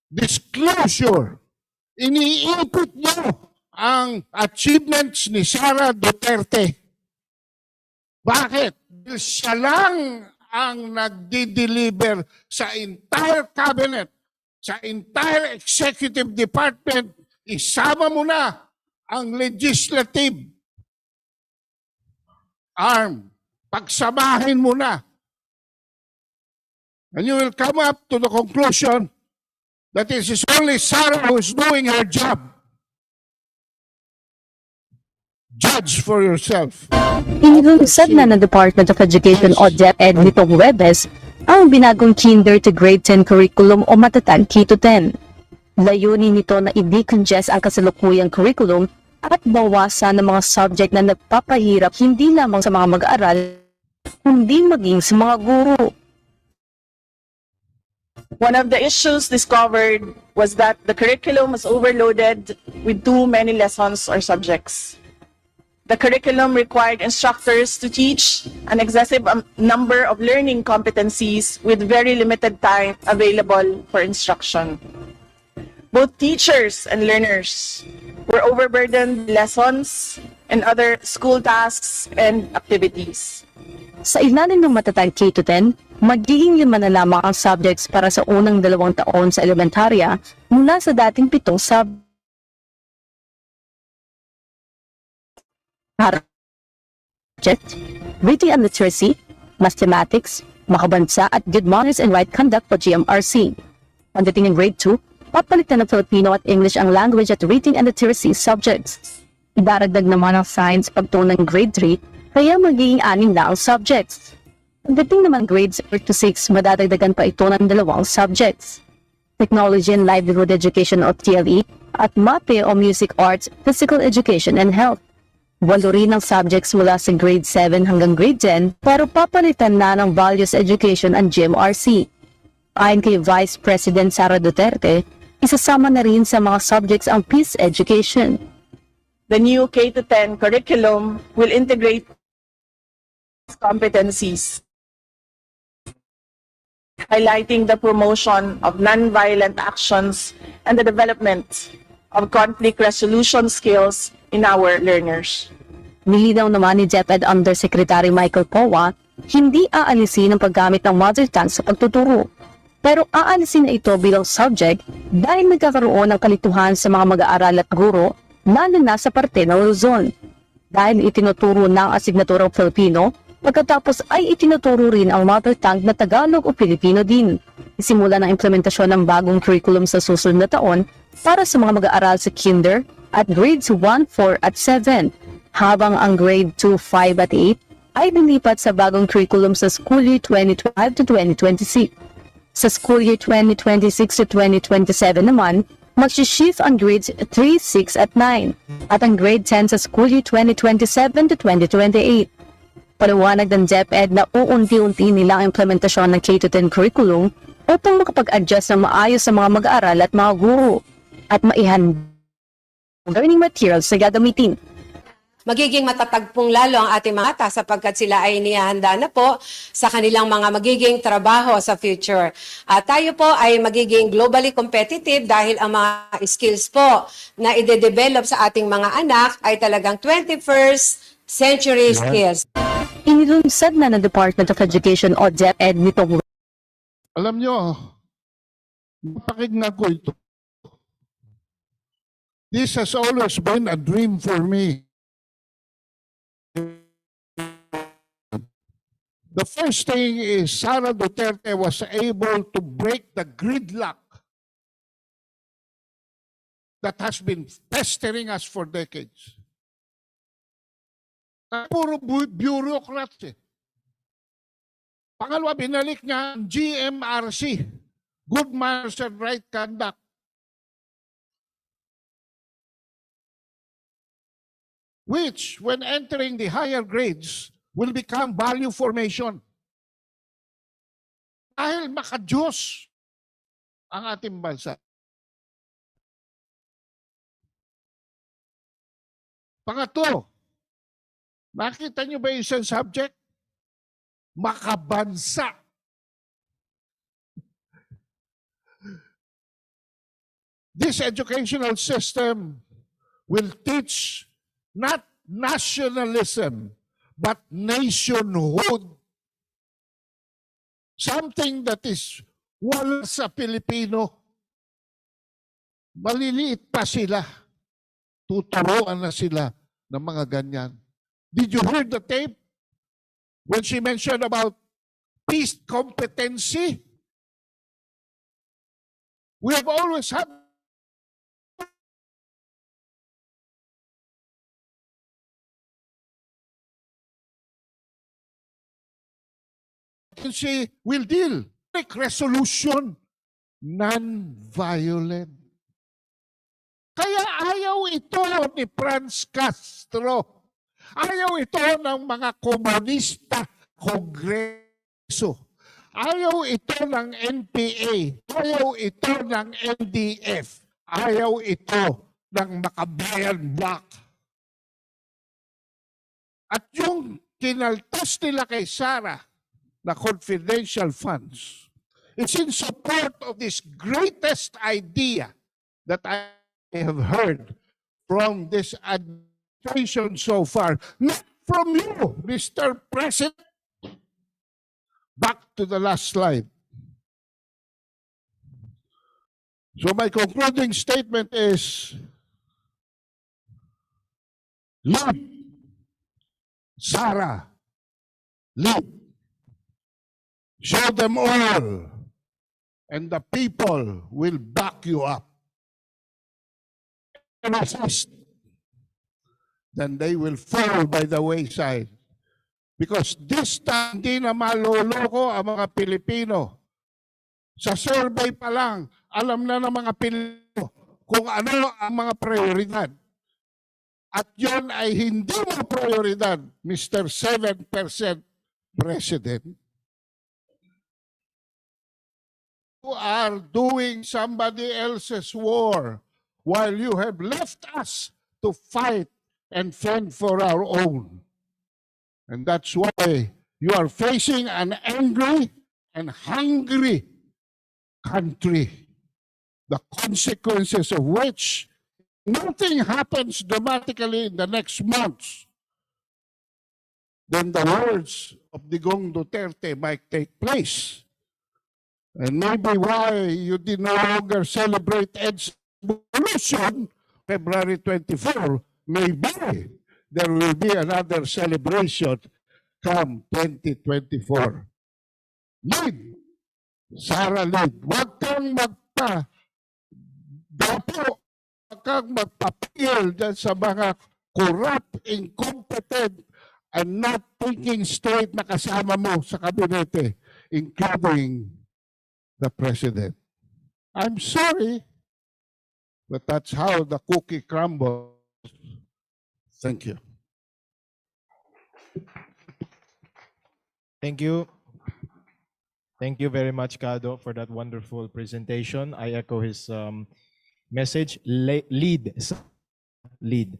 disclosure. Iniipit nyo ang achievements ni Sara Duterte. Bakit? Siya lang ang nagdi-deliver sa entire cabinet, sa entire executive department. Isama mo na ang legislative arm. Pagsamahin mo na. And you will come up to the conclusion that it is only Sara who is doing her job. Judge for yourself. Inilunsad na ng Department of Education o DepEd nitong Webes ang binagong Kinder to Grade 10 curriculum o matatag K-10. Layunin nito na i-decongest ang kasalukuyang curriculum at bawasan ng mga subject na nagpapahirap hindi lamang sa mga mag-aaral, kundi maging sa mga guro. One of the issues discovered was that the curriculum was overloaded with too many lessons or subjects. The curriculum required instructors to teach an excessive number of learning competencies with very limited time available for instruction. Both teachers and learners were overburdened with lessons and other school tasks and activities. Sa ilalim ng matatag K-10, magiging 5 na lamang ang subjects para sa unang 2 taon sa elementarya mula sa dating 7 subjects. Reading and literacy, mathematics, makabansa at good manners and right conduct o GMRC. Pagdating ng grade 2, papalitan ng Filipino at English ang language at reading and literacy subjects. Idaragdag naman ang science pagtunang grade 3, kaya magiging 6 na ang subjects. Pagdating naman grades 4 to 6, madadagdagan pa ito ng 2 subjects. Technology and livelihood education o TLE at MAPE o music arts, physical education and health. 8 rin ang subjects mula sa grade 7 hanggang grade 10 pero papalitan na ng values education and GMRC. Ayon kay Vice President Sara Duterte, isasama na rin sa mga subjects ang peace education. The new K-10 curriculum will integrate competencies, highlighting the promotion of nonviolent actions and the development of conflict resolution skills in our learners. Nilinaw naman ni DepEd Undersecretary Michael Powa, hindi aalisin ang paggamit ng mother tongue sa pagtuturo. Pero aalisin na ito bilang subject dahil nagkakaroon ng kalituhan sa mga mag-aaral at guro, lalo na sa parte ng Luzon. Dahil itinuturo na ang asignaturang Filipino, pagkatapos ay itinuturo rin ang mother tongue na Tagalog o Pilipino din. Isimula ng implementasyon ng bagong curriculum sa susunod na taon para sa mga mag-aaral sa kinder at grades 1, 4 at 7, habang ang grade 2, 5 at 8 ay lilipat sa bagong curriculum sa school year 2025 to 2026. Sa school year 2026 to 2027 naman, mag-shift ang grades 3, 6 at 9 at ang grade 10 sa school year 2027 to 2028. Paliwanag ng DepEd na uunti-unti nila ang implementasyon ng K-10 curriculum upang makapag-adjust ng maayos sa mga mag-aaral at mga guro at maihanda learning materials na gagamitin. Magiging matatag pong lalo ang ating mga bata sapagkat sila ay inihahanda na po sa kanilang mga magiging trabaho sa future. At tayo po ay magiging globally competitive dahil ang mga skills po na ide-develop sa ating mga anak ay talagang 21st century skills. Inilunsad na ng Department of Education o DepEd nitong Alam nyo, napakinggan ko ito. This has always been a dream for me. The first thing is Sara Duterte was able to break the gridlock that has been pestering us for decades. Puro bureaucrats eh. Pangalawa, binalik niya ang GMRC, Good Manners and Right Conduct. which, when entering the higher grades, will become value formation. Dahil makadiyos ang ating bansa. Pangatlo, nakita niyo ba yung isang subject? Makabansa. This educational system will teach not nationalism, but nationhood. Something that is wala sa Pilipino. Maliliit pa sila. Tuturuan na sila ng mga ganyan. Did you hear the tape? When she mentioned about peace competency? We have always had will deal. Make resolution. Non-violent. Kaya ayaw ito ni Franz Castro. Ayaw ito ng mga komunista kongreso. Ayaw ito ng NPA. Ayaw ito ng NDF. Ayaw ito ng Makabayan Bloc. At yung kinaltas nila kay Sara na confidential funds, it's in support of this greatest idea that I have heard from this administration so far. Not from you, Mr. President. Back to the last slide. So my concluding statement is, lead, Sara, lead. Show them all, and the people will back you up. And resist, then they will fall by the wayside. Because this time, hindi na maloloko ang mga Pilipino. Sa survey pa lang, alam na ng mga Pilipino kung ano ang mga prioridad. At yun ay hindi mo prioridad, Mr. 7% President. You are doing somebody else's war while you have left us to fight and fend for our own. And that's why you are facing an angry and hungry country, the consequences of which nothing happens dramatically in the next months. Then the words of Digong Duterte might take place. And maybe why you did no longer celebrate ED's revolution, February 24, maybe there will be another celebration come 2024. Lead, Sara, lead. Huwag kang huwag kang magpapil dyan sa mga corrupt, incompetent, and not thinking straight na kasama mo sa kabinete, including the President. I'm sorry, but that's how the cookie crumbles. Thank you. Thank you. Thank you very much, Kado, for that wonderful presentation. I echo his message. Lead. Lead.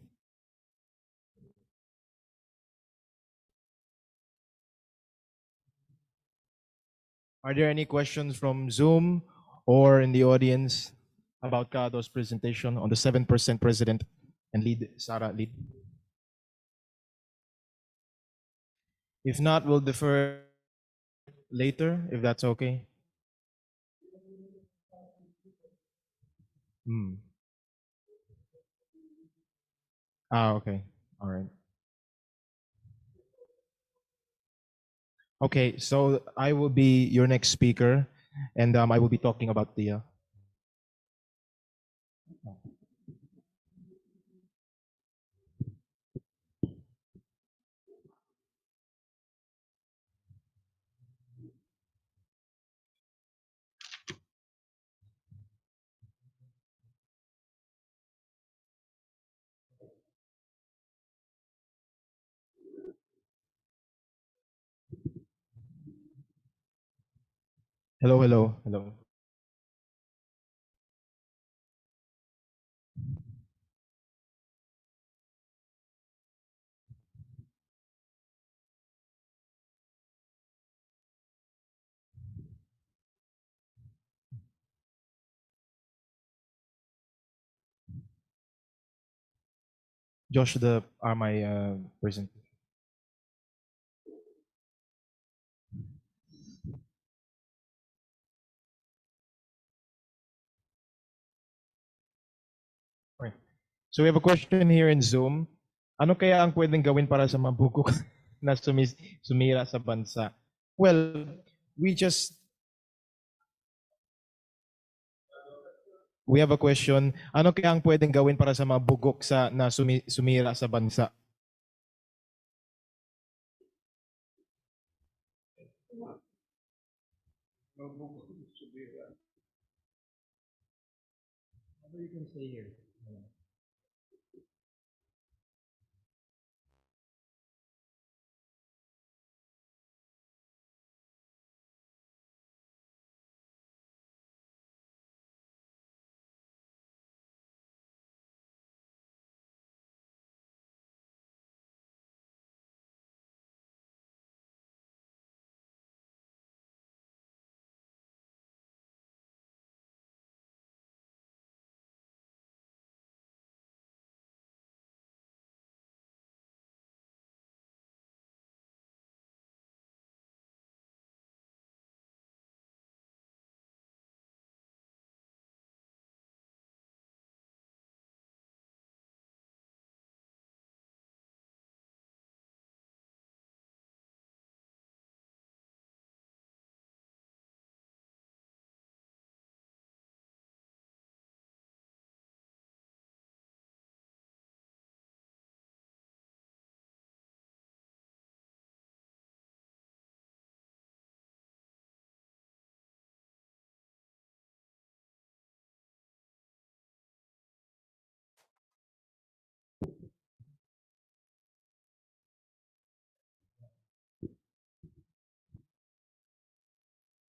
Are there any questions from Zoom or in the audience about Kado's presentation on the 7% President and lead, Sara, lead? If not, we'll defer later, if that's okay. Okay. All right. Okay, so I will be your next speaker, and I will be talking about the Hello, hello, hello. Josh, the my person. Okay. So we have a question here in Zoom. Ano kaya ang pwedeng gawin para sa mga bugok na sumira sa bansa? Well, we have a question. Ano kaya ang pwedeng gawin para sa mga bugok na sumira sa bansa? You can say here.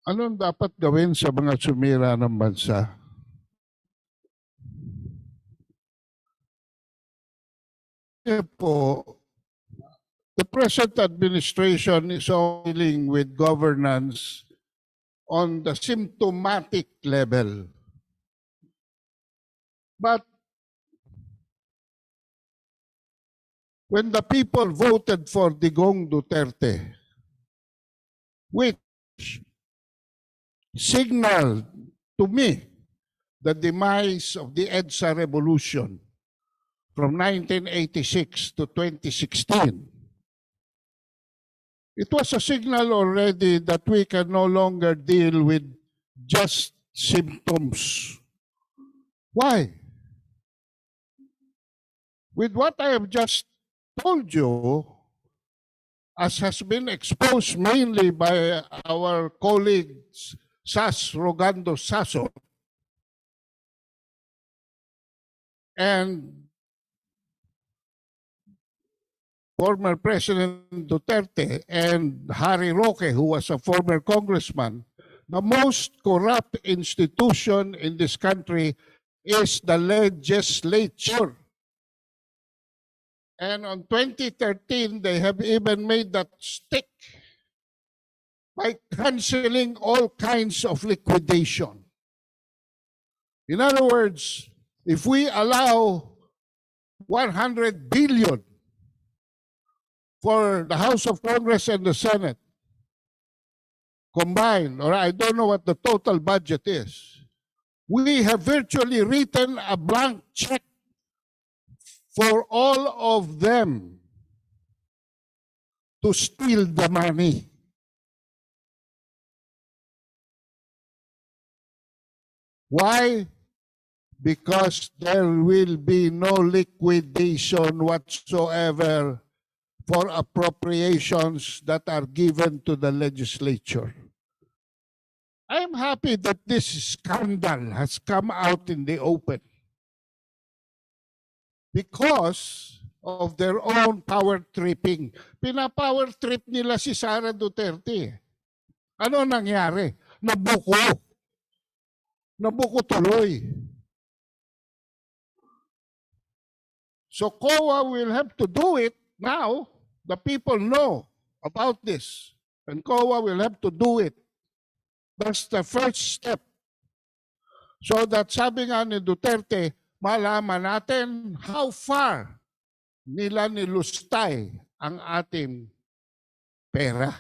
Ano ang dapat gawin sa mga sumira ng bansa? Po, the present administration is dealing with governance on the symptomatic level. But when the people voted for Digong Duterte, which signaled to me the demise of the EDSA revolution from 1986 to 2016, it was a signal already that we can no longer deal with just symptoms. Why? With what I have just told you, as has been exposed mainly by our colleagues Sas Rogando Sasso and former President Duterte and Harry Roque, who was a former congressman, the most corrupt institution in this country is the legislature. And on 2013, they have even made that stick by canceling all kinds of liquidation. In other words, if we allow 100 billion for the House of Congress and the Senate combined, or I don't know what the total budget is, we have virtually written a blank check for all of them to steal the money. Why? Because there will be no liquidation whatsoever for appropriations that are given to the legislature. I am happy that this scandal has come out in the open because of their own power tripping. Pina-power trip nila si Sara Duterte. Ano nangyari? nabuko. Nabuko tuloy. So COA will have to do it now. The people know about this. And COA will have to do it. That's the first step. So that sabi nga ni Duterte, malaman natin how far nila nilustay ang ating pera.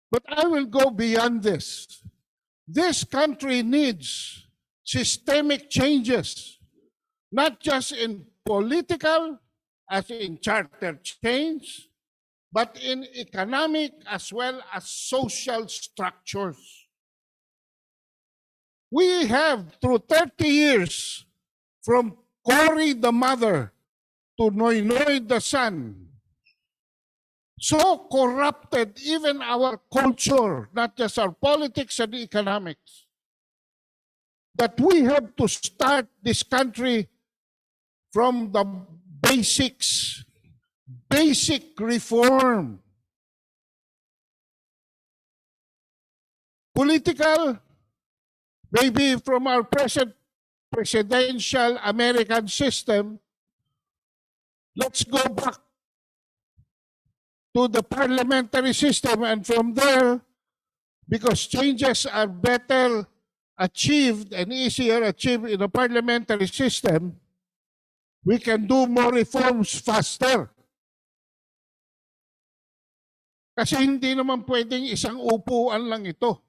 But I will go beyond this. This country needs systemic changes, not just in political, as in charter change, but in economic as well as social structures. We have, through 30 years, from Cory the mother to Noy Noy the son, so corrupted even our culture, not just our politics and economics, that we have to start this country from the basics, basic reform. Political, maybe from our present presidential American system, let's go back to the parliamentary system, and from there, because changes are better achieved and easier achieved in a parliamentary system, we can do more reforms faster. Kasi hindi naman pwedeng isang upuan lang ito.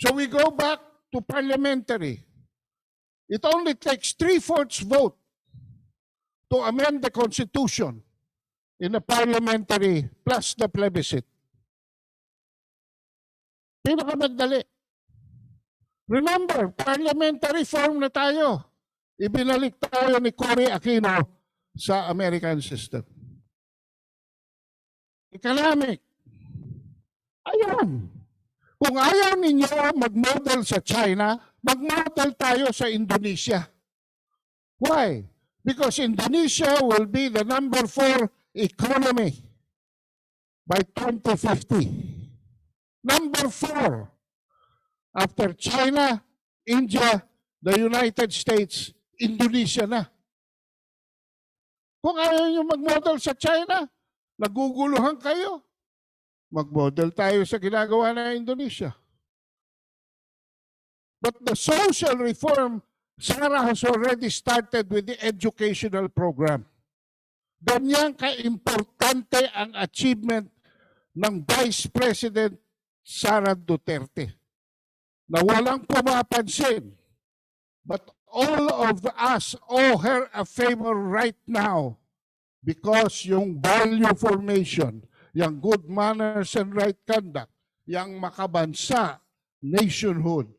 So we go back to parliamentary. It only takes 3/4 vote to amend the Constitution in a parliamentary plus the plebiscite. Pinakamadali. Remember, parliamentary form na tayo. Ibinalik tayo ni Cory Aquino sa American system. Economic. Ayan. Kung ayaw ninyo mag-model sa China, mag-model tayo sa Indonesia. Why? Because Indonesia will be the number 4 economy by 2050. Number 4. After China, India, the United States, Indonesia na. Kung ayaw nyo mag-model sa China, naguguluhan kayo. Mag-model tayo sa ginagawa ng Indonesia. But the social reform, Sara has already started with the educational program. Ganyan ka-importante ang achievement ng Vice President Sara Duterte na walang pumapansin. But all of us owe her a favor right now because yung value formation, yung good manners and right conduct, yung makabansa, nationhood,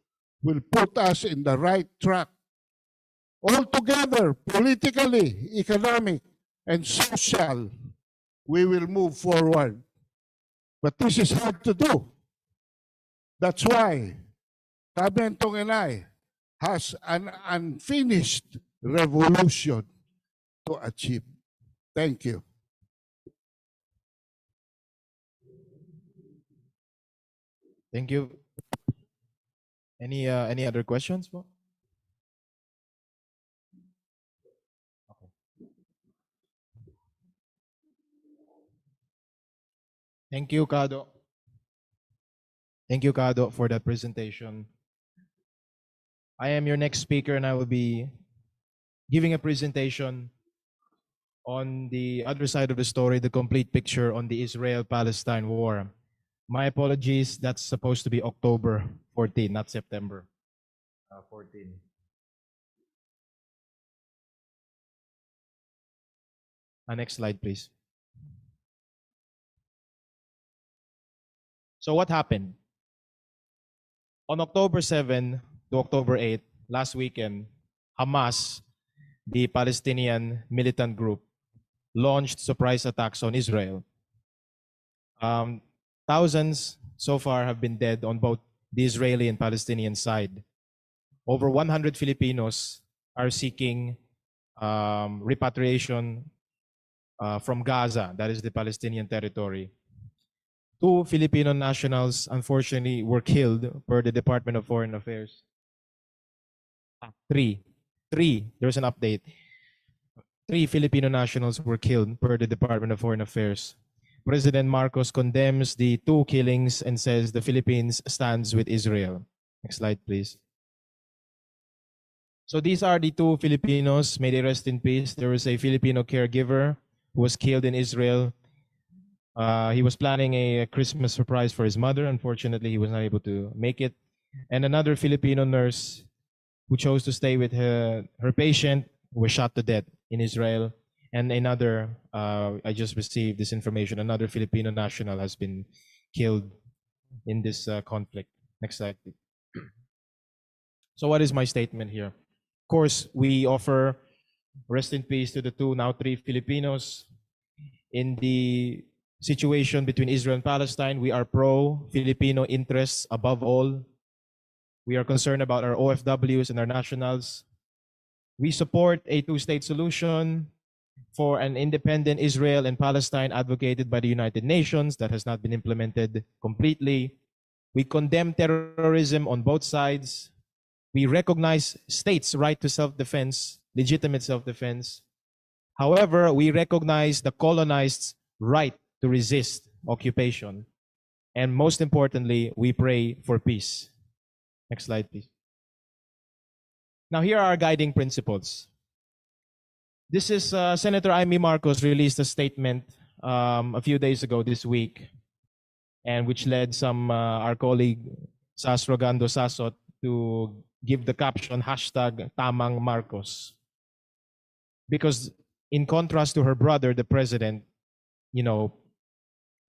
will put us in the right track. Altogether, politically, economic, and social, we will move forward. But this is hard to do. That's why Kabentong and I has an unfinished revolution to achieve. Thank you. Thank you. Any other questions? Okay. Thank you, Kado. Thank you, Kado, for that presentation. I am your next speaker, and I will be giving a presentation on the other side of the story, the complete picture on the Israel-Palestine war. My apologies, that's supposed to be October 14, not September 14. Next slide, please. So what happened? On October 7 to October 8, last weekend, Hamas, the Palestinian militant group, launched surprise attacks on Israel. Thousands so far have been dead on both the Israeli and Palestinian side. Over 100 Filipinos are seeking repatriation from Gaza, that is the Palestinian territory. 2 Filipino nationals, unfortunately, were killed per the Department of Foreign Affairs. 3. There's an update. 3 Filipino nationals were killed per the Department of Foreign Affairs. President Marcos condemns the 2 killings and says the Philippines stands with Israel. Next slide, please. So these are the 2 Filipinos. May they rest in peace. There was a Filipino caregiver who was killed in Israel. He was planning a Christmas surprise for his mother. Unfortunately, he was not able to make it. And another Filipino nurse who chose to stay with her patient was shot to death in Israel. And another, I just received this information, another Filipino national has been killed in this conflict. Next slide, please. So what is my statement here? Of course, we offer rest in peace to the 2, now 3 Filipinos. In the situation between Israel and Palestine, we are pro-Filipino interests above all. We are concerned about our OFWs and our nationals. We support a 2-state solution for an independent Israel and Palestine advocated by the United Nations that has not been implemented completely. We condemn terrorism on both sides. We recognize states' right to self-defense, legitimate self-defense. However, we recognize the colonized's right to resist occupation. And most importantly, we pray for peace. Next slide, please. Now, here are our guiding principles. This is Senator Amy Marcos released a statement a few days ago this week, and which led some our colleague Sas Rogando Sasot to give the caption #Tamang Marcos. Because in contrast to her brother, the president,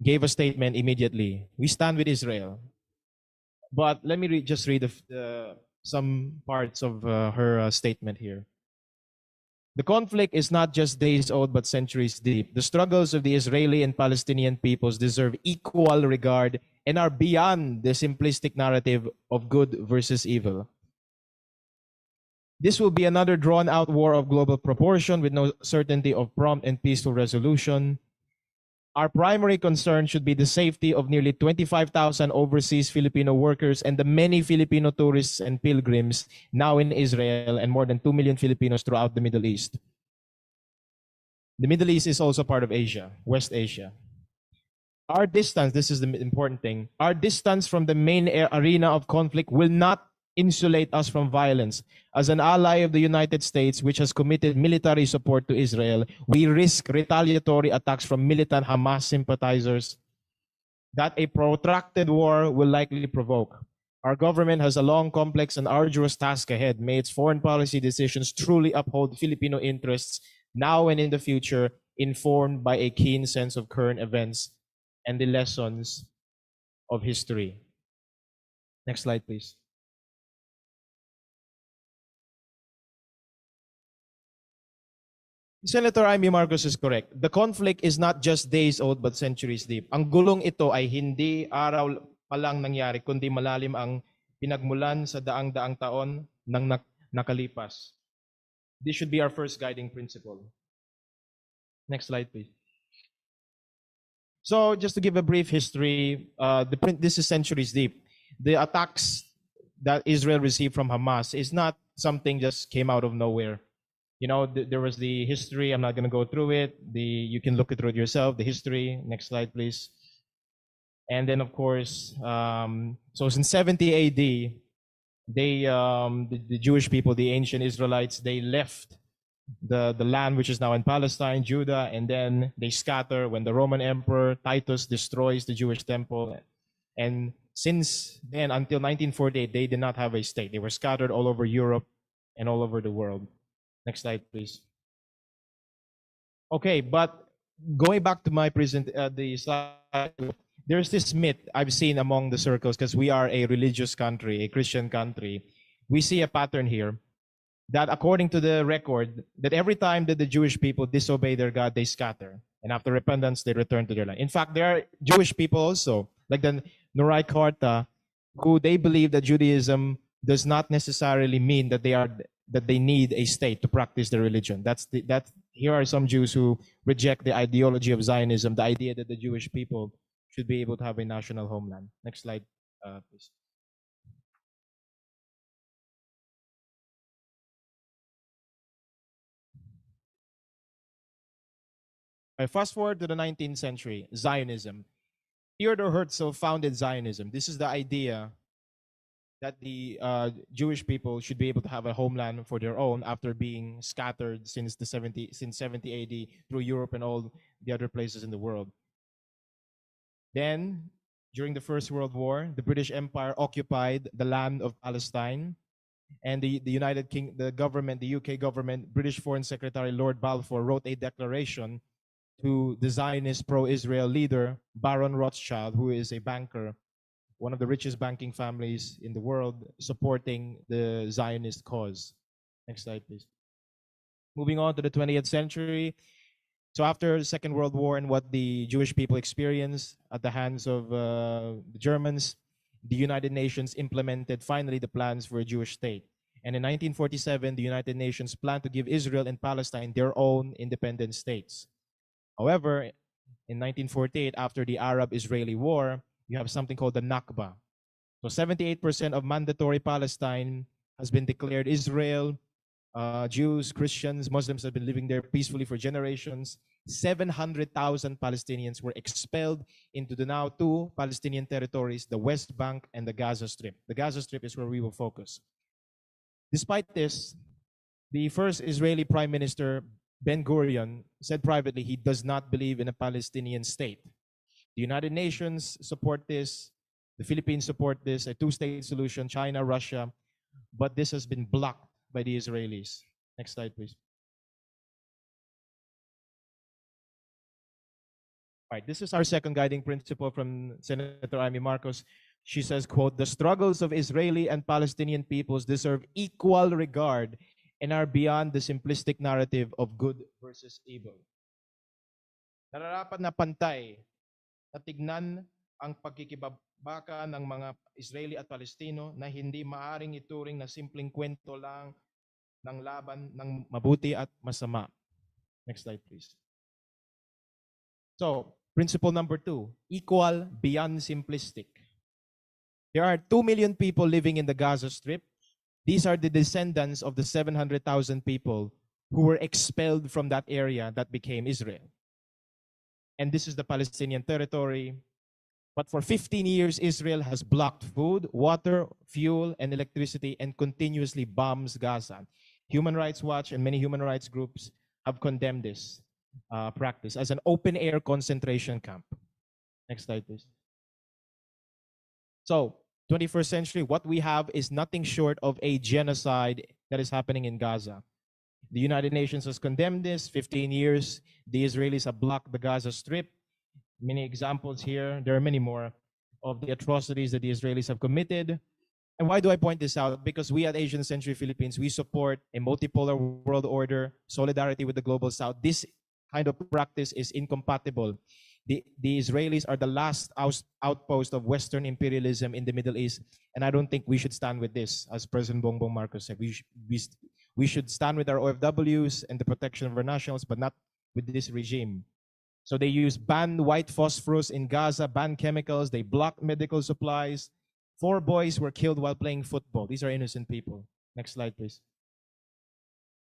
gave a statement immediately. We stand with Israel. But let me just read some parts of her statement here. The conflict is not just days old but centuries deep. The struggles of the Israeli and Palestinian peoples deserve equal regard and are beyond the simplistic narrative of good versus evil. This will be another drawn-out war of global proportion with no certainty of prompt and peaceful resolution. Our primary concern should be the safety of nearly 25,000 overseas Filipino workers and the many Filipino tourists and pilgrims now in Israel and more than 2 million Filipinos throughout the Middle East. The Middle East is also part of Asia, West Asia. Our distance, this is the important thing, our distance from the main arena of conflict will not insulate us from violence. As an ally of the United States, which has committed military support to Israel, we risk retaliatory attacks from militant Hamas sympathizers that a protracted war will likely provoke. Our government has a long, complex, and arduous task ahead. May its foreign policy decisions truly uphold Filipino interests now and in the future, informed by a keen sense of current events and the lessons of history. Next slide, please. Senator Amy Marcos is correct. The conflict is not just days old but centuries deep. Ang gulong ito ay hindi araw pa lang nangyari, kundi malalim ang pinagmulan sa daang-daang taon ng nakalipas. This should be our first guiding principle. Next slide, please. So, just to give a brief history, this is centuries deep. The attacks that Israel received from Hamas is not something just came out of nowhere. There was the history. I'm not going to go through it. You can look through it yourself. The history. Next slide, please. And then, of course, so in 70 AD, the Jewish people, the ancient Israelites, they left the land which is now in Palestine, Judah, and then they scatter when the Roman Emperor Titus destroys the Jewish temple. And since then, until 1948, they did not have a state. They were scattered all over Europe and all over the world. Next slide, please. Okay, but going back to my the slide, there's this myth I've seen among the circles, because we are a religious country, a Christian country. We see a pattern here that according to the record, that every time that the Jewish people disobey their God, they scatter. And after repentance, they return to their land. In fact, there are Jewish people also, like the Norai Karta, who they believe that Judaism does not necessarily mean that they need a state to practice their religion. That's here are some Jews who reject the ideology of Zionism, the idea that the Jewish people should be able to have a national homeland. Next slide, please. I fast forward to the 19th century, Zionism. Theodor Herzl founded Zionism. This is the idea that the Jewish people should be able to have a homeland for their own after being scattered since 70 AD through Europe and all the other places in the world. Then, during the First World War, the British Empire occupied the land of Palestine, and the the government, the UK government, British Foreign Secretary Lord Balfour wrote a declaration to the Zionist pro-Israel leader, Baron Rothschild, who is a banker, one of the richest banking families in the world, supporting the Zionist cause. Next slide, please. Moving on to the 20th century. So after the Second World War and what the Jewish people experienced at the hands of the Germans, the United Nations implemented finally the plans for a Jewish state. And in 1947, the United Nations planned to give Israel and Palestine their own independent states. However, in 1948, after the Arab-Israeli War, you have something called the Nakba. So 78% of mandatory Palestine has been declared Israel. Jews, Christians, Muslims have been living there peacefully for generations. 700,000 Palestinians were expelled into the now two Palestinian territories, the West Bank and the Gaza Strip. The Gaza Strip is where we will focus. Despite this, the first Israeli Prime Minister, Ben-Gurion, said privately he does not believe in a Palestinian state. The United Nations support this. The Philippines support this, a two-state solution, China, Russia. But this has been blocked by the Israelis. Next slide, please. All right, this is our second guiding principle from Senator Amy Marcos. She says, quote, "The struggles of Israeli and Palestinian peoples deserve equal regard and are beyond the simplistic narrative of good versus evil." Nararapat na pantay na tignan ang pagkikibabaka ng mga Israeli at Palestino na hindi maaring ituring na simpleng kwento lang ng laban ng mabuti at masama. Next slide, please. So, principle number 2, equal beyond simplistic. There are 2 million people living in the Gaza Strip. These are the descendants of the 700,000 people who were expelled from that area that became Israel. And this is the Palestinian territory. But for 15 years, Israel has blocked food, water, fuel, and electricity and continuously bombs Gaza. Human Rights Watch and many human rights groups have condemned this practice as an open-air concentration camp. Next slide, please. So, 21st century, what we have is nothing short of a genocide that is happening in Gaza. The United Nations has condemned this. 15 years, the Israelis have blocked the Gaza Strip. Many examples here, there are many more, of the atrocities that the Israelis have committed. And why do I point this out? Because we at Asian Century Philippines, we support a multipolar world order, solidarity with the global south. This kind of practice is incompatible. The Israelis are the last outpost of Western imperialism in the Middle East, and I don't think we should stand with this, as President Bongbong Marcos said. We should stand with our OFWs and the protection of our nationals, but not with this regime. So they use banned white phosphorus in Gaza, banned chemicals, they blocked medical supplies. 4 boys were killed while playing football. These are innocent people. Next slide, please.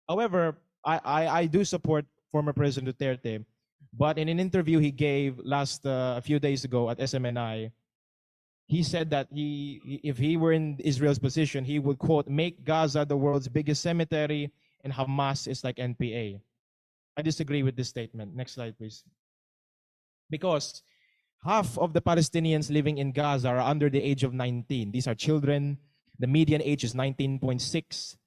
However, I do support former President Duterte, but in an interview he gave a few days ago at SMNI, he said that if he were in Israel's position, he would, quote, "make Gaza the world's biggest cemetery and Hamas is like NPA." I disagree with this statement. Next slide, please. Because half of the Palestinians living in Gaza are under the age of 19. These are children. The median age is 19.6.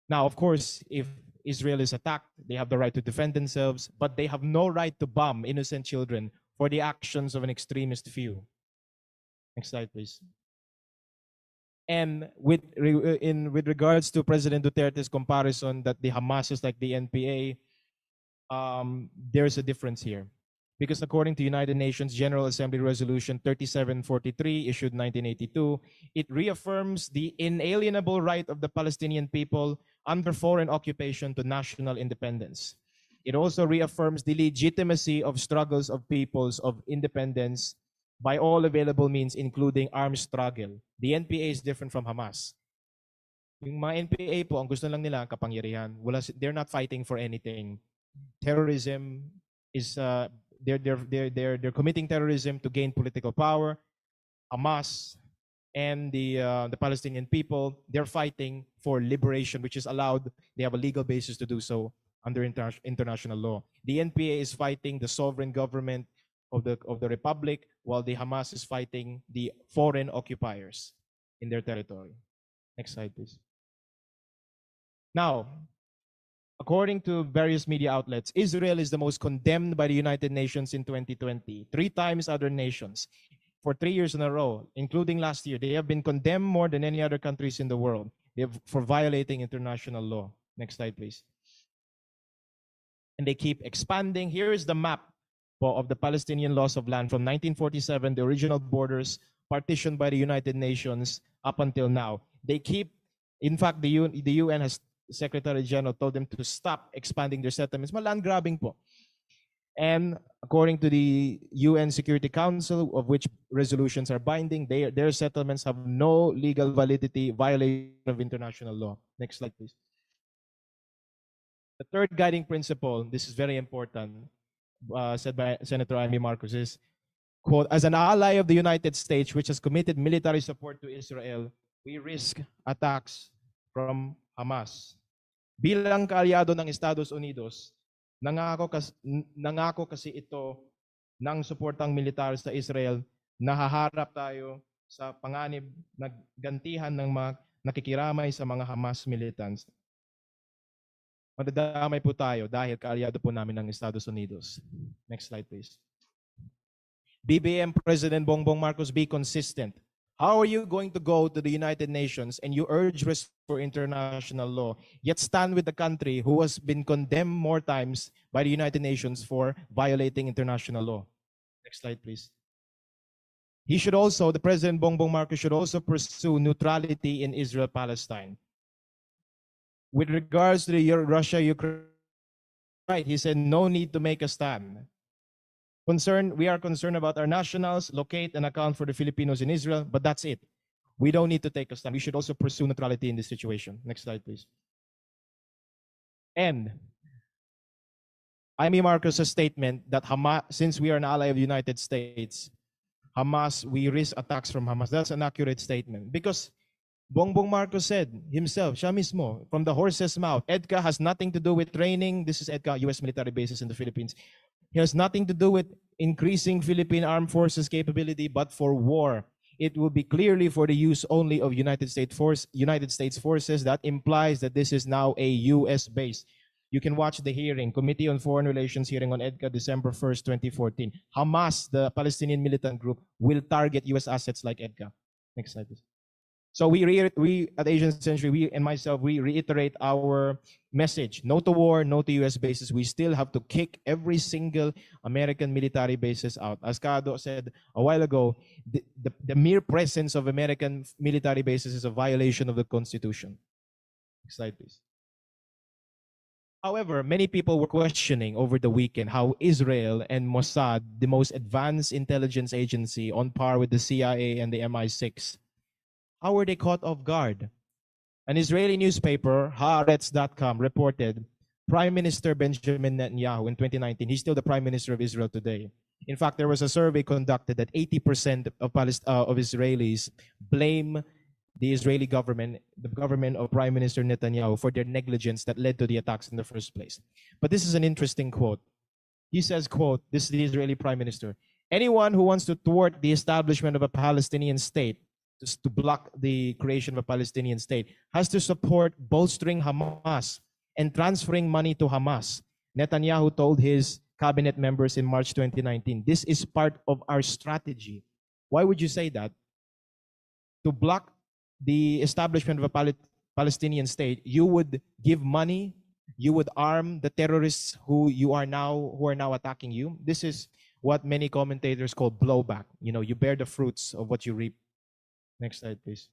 Now, of course, if Israel is attacked, they have the right to defend themselves, but they have no right to bomb innocent children for the actions of an extremist few. Next slide, please. And with regards to President Duterte's comparison that the Hamas is like the NPA, there's a difference here. Because according to United Nations General Assembly Resolution 3743, issued 1982, it reaffirms the inalienable right of the Palestinian people under foreign occupation to national independence. It also reaffirms the legitimacy of struggles of peoples of independence by all available means, including armed struggle. The NPA is different from Hamas. Yung mga NPA po, ang gusto lang nila kapangyarihan. They're not fighting for anything. Terrorism is they're committing terrorism to gain political power. Hamas and the Palestinian people, they're fighting for liberation, which is allowed. They have a legal basis to do so under international law. The NPA is fighting the sovereign government of the republic, while the Hamas is fighting the foreign occupiers in their territory. Next slide, please. Now, according to various media outlets, Israel is the most condemned by the United Nations in 2020, 3 times other nations. For 3 years in a row, including last year, they have been condemned more than any other countries in the world for violating international law. Next slide, please. And they keep expanding. Here is the map of the Palestinian loss of land from 1947, the original borders partitioned by the United Nations up until now. They keep, in fact, the UN has, Secretary General told them to stop expanding their settlements. Land grabbing po. And according to the UN Security Council, of which resolutions are binding, their settlements have no legal validity, violation of international law. Next slide, please. The third guiding principle, this is very important, said by Senator Amy Marcos, is, quote, as an ally of the United States, which has committed military support to Israel, we risk attacks from Hamas. Bilang kaalyado ng Estados Unidos, nangako kasi ito ng suportang militar sa Israel, nahaharap tayo sa panganib na gantihan ng mga nakikiramay sa mga Hamas militants. Madadamay po tayo dahil kaalyado po namin ng Estados Unidos. Next slide, please. BBM President Bongbong Marcos, be consistent. How are you going to go to the United Nations and you urge respect for international law, yet stand with the country who has been condemned more times by the United Nations for violating international law? Next slide, please. The President Bongbong Marcos should also pursue neutrality in Israel-Palestine. With regards to the Russia-Ukraine, right, he said no need to make a stand. We are concerned about our nationals, locate and account for the Filipinos in Israel, but that's it. We don't need to take a stand. We should also pursue neutrality in this situation. Next slide, please. And Amy Marcos' statement that Hamas, since we are an ally of the United States, Hamas, we risk attacks from Hamas. That's an accurate statement. Because Bongbong Marcos said himself, siya mismo, from the horse's mouth, EDCA has nothing to do with training. This is EDCA, US military bases in the Philippines. It has nothing to do with increasing Philippine armed forces capability, but for war. It will be clearly for the use only of United States forces. That implies that this is now a US base. You can watch the hearing, Committee on Foreign Relations hearing on EDCA, December 1st, 2014. Hamas, the Palestinian militant group, will target US assets like EDCA. Next slide, please. So we at Asian Century, we reiterate our message. No to war, no to US bases. We still have to kick every single American military bases out. As Kado said a while ago, the mere presence of American military bases is a violation of the Constitution. Next slide, please. However, many people were questioning over the weekend how Israel and Mossad, the most advanced intelligence agency on par with the CIA and the MI6, how were they caught off guard? An Israeli newspaper, Haaretz.com, reported Prime Minister Benjamin Netanyahu in 2019, he's still the Prime Minister of Israel today. In fact, there was a survey conducted that 80% of Israelis blame the Israeli government, the government of Prime Minister Netanyahu, for their negligence that led to the attacks in the first place. But this is an interesting quote. He says, quote, this is the Israeli Prime Minister, anyone who wants to thwart the establishment of a Palestinian state, to block the creation of a Palestinian state, has to support bolstering Hamas and transferring money to Hamas. Netanyahu told his cabinet members in March 2019, this is part of our strategy. Why would you say that? To block the establishment of a Palestinian state, you would give money, you would arm the terrorists who are now attacking you. This is what many commentators call blowback. You know, you bear the fruits of what you reap. Next slide, please.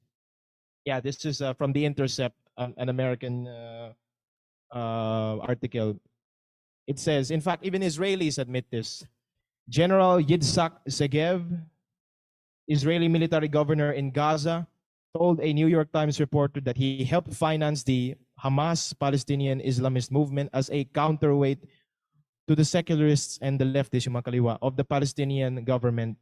Yeah, this is from The Intercept, an American article. It says, in fact, even Israelis admit this. General Yitzhak Segev, Israeli military governor in Gaza, told a New York Times reporter that he helped finance the Hamas Palestinian Islamist movement as a counterweight to the secularists and the leftists, yung mga kaliwa, of the Palestinian government.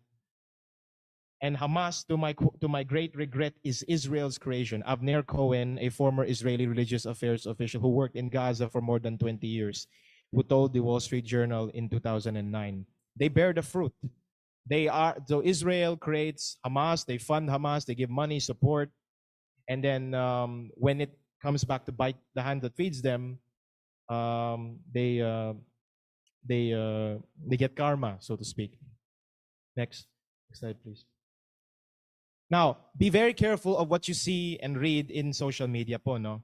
And Hamas, to my great regret, is Israel's creation. Avner Cohen, a former Israeli religious affairs official who worked in Gaza for more than 20 years, who told the Wall Street Journal in 2009. They bear the fruit. So Israel creates Hamas, they fund Hamas, they give money, support, and then when it comes back to bite the hand that feeds them, they get karma, so to speak. Next slide, please. Now, be very careful of what you see and read in social media po, no?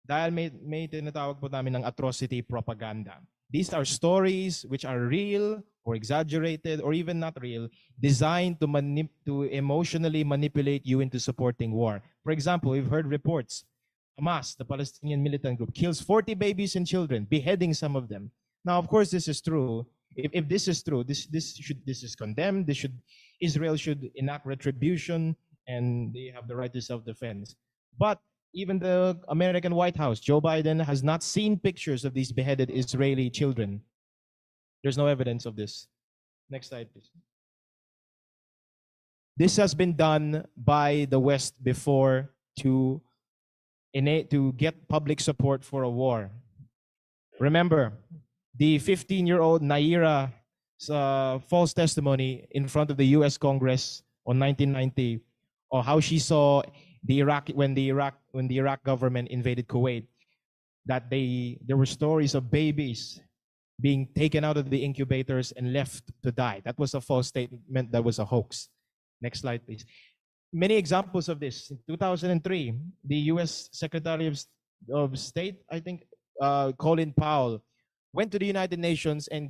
Dahil may tinatawag po namin ng atrocity propaganda. These are stories which are real or exaggerated or even not real, designed to emotionally manipulate you into supporting war. For example, we've heard reports. Hamas, the Palestinian militant group, kills 40 babies and children, beheading some of them. Now, of course, this is true. If this is true, this is condemned. Israel should enact retribution, and they have the right to self-defense. But even the American White House, Joe Biden, has not seen pictures of these beheaded Israeli children. There's no evidence of this. Next slide, please. This has been done by the West before to get public support for a war. Remember, the 15-year-old Naira's false testimony in front of the U.S. Congress on 1990, or how she saw when the Iraq government invaded Kuwait, that there were stories of babies being taken out of the incubators and left to die. That was a false statement. That was a hoax. Next slide, please. Many examples of this. In 2003, the U.S. Secretary of State, I think, Colin Powell, went to the United Nations and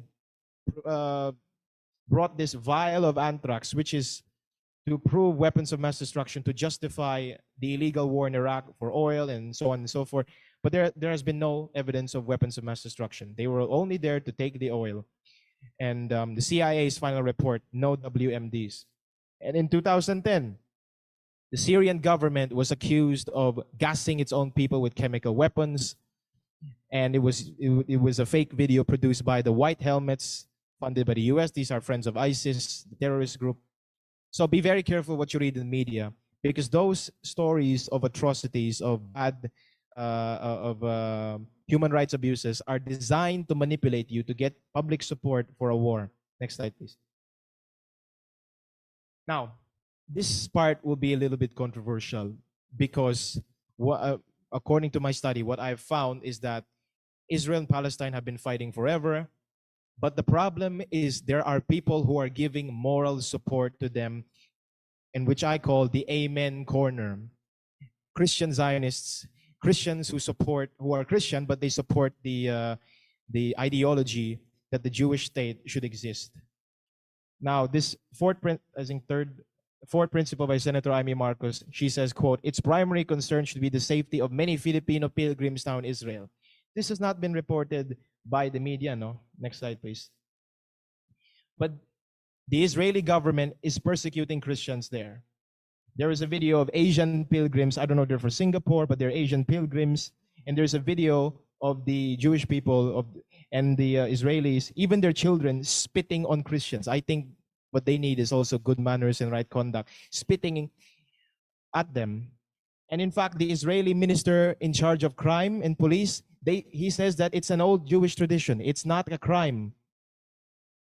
brought this vial of anthrax, which is to prove weapons of mass destruction, to justify the illegal war in Iraq for oil and so on and so forth. But there has been no evidence of weapons of mass destruction. They were only there to take the oil. And the CIA's final report, no WMDs. And in 2010, the Syrian government was accused of gassing its own people with chemical weapons. And it was a fake video produced by the White Helmets, funded by the US. These are friends of ISIS, the terrorist group. So be very careful what you read in the media, because those stories of atrocities, of human rights abuses are designed to manipulate you to get public support for a war. Next slide, please. Now, this part will be a little bit controversial because according to my study, what I've found is that Israel and Palestine have been fighting forever. But the problem is there are people who are giving moral support to them, and which I call the Amen corner. Christian Zionists, Christians who are Christian, but they support the ideology that the Jewish state should exist. Now, this fourth principle by Senator Amy Marcos, she says, quote, its primary concern should be the safety of many Filipino pilgrims now in Israel. This has not been reported by the media, no? Next slide, please. But the Israeli government is persecuting Christians there. There is a video of Asian pilgrims. I don't know if they're for Singapore, but they're Asian pilgrims. And there's a video of the Jewish people and the Israelis, even their children, spitting on Christians. I think what they need is also good manners and right conduct, spitting at them. And in fact, the Israeli minister in charge of crime and police, he says that it's an old Jewish tradition. It's not a crime.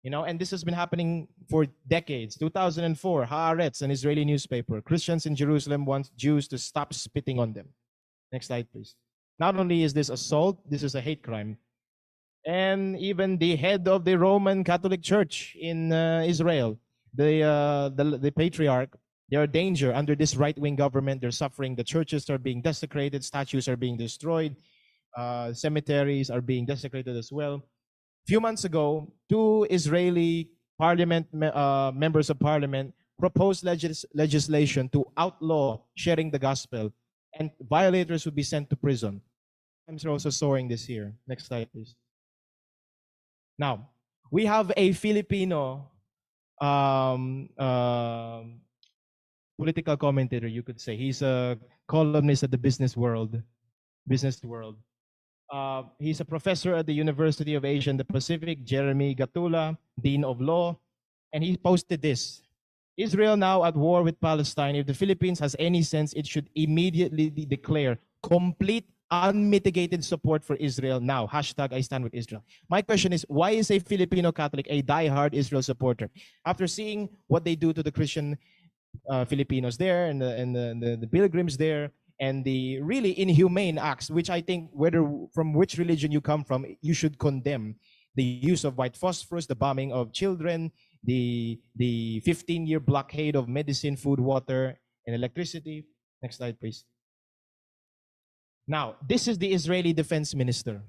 You know, and this has been happening for decades. 2004, Haaretz, an Israeli newspaper, Christians in Jerusalem want Jews to stop spitting on them. Next slide, please. Not only is this assault, this is a hate crime. And even the head of the Roman Catholic Church in Israel, the patriarch, they are a danger under this right-wing government. They're suffering. The churches are being desecrated. Statues are being destroyed. Cemeteries are being desecrated as well. A few months ago, 2 Israeli members of parliament proposed legislation to outlaw sharing the gospel, and violators would be sent to prison. Times are also soaring this year. Next slide, please. Now, we have a Filipino um, um, political commentator, you could say. He's a columnist at the Business World. Business World. He's a professor at the University of Asia and the Pacific, Jeremy Gatula, Dean of Law, and he posted this. Israel now at war with Palestine. If the Philippines has any sense, it should immediately declare complete unmitigated support for Israel now. Hashtag I stand with Israel. My question is, why is a Filipino Catholic a die-hard Israel supporter? After seeing what they do to the Christian Filipinos there and the pilgrims there and the really inhumane acts, which I think whether from which religion you come from, you should condemn. The use of white phosphorus, the bombing of children, the 15-year blockade of medicine, food, water, and electricity. Next slide, please. Now, this is the Israeli defense minister.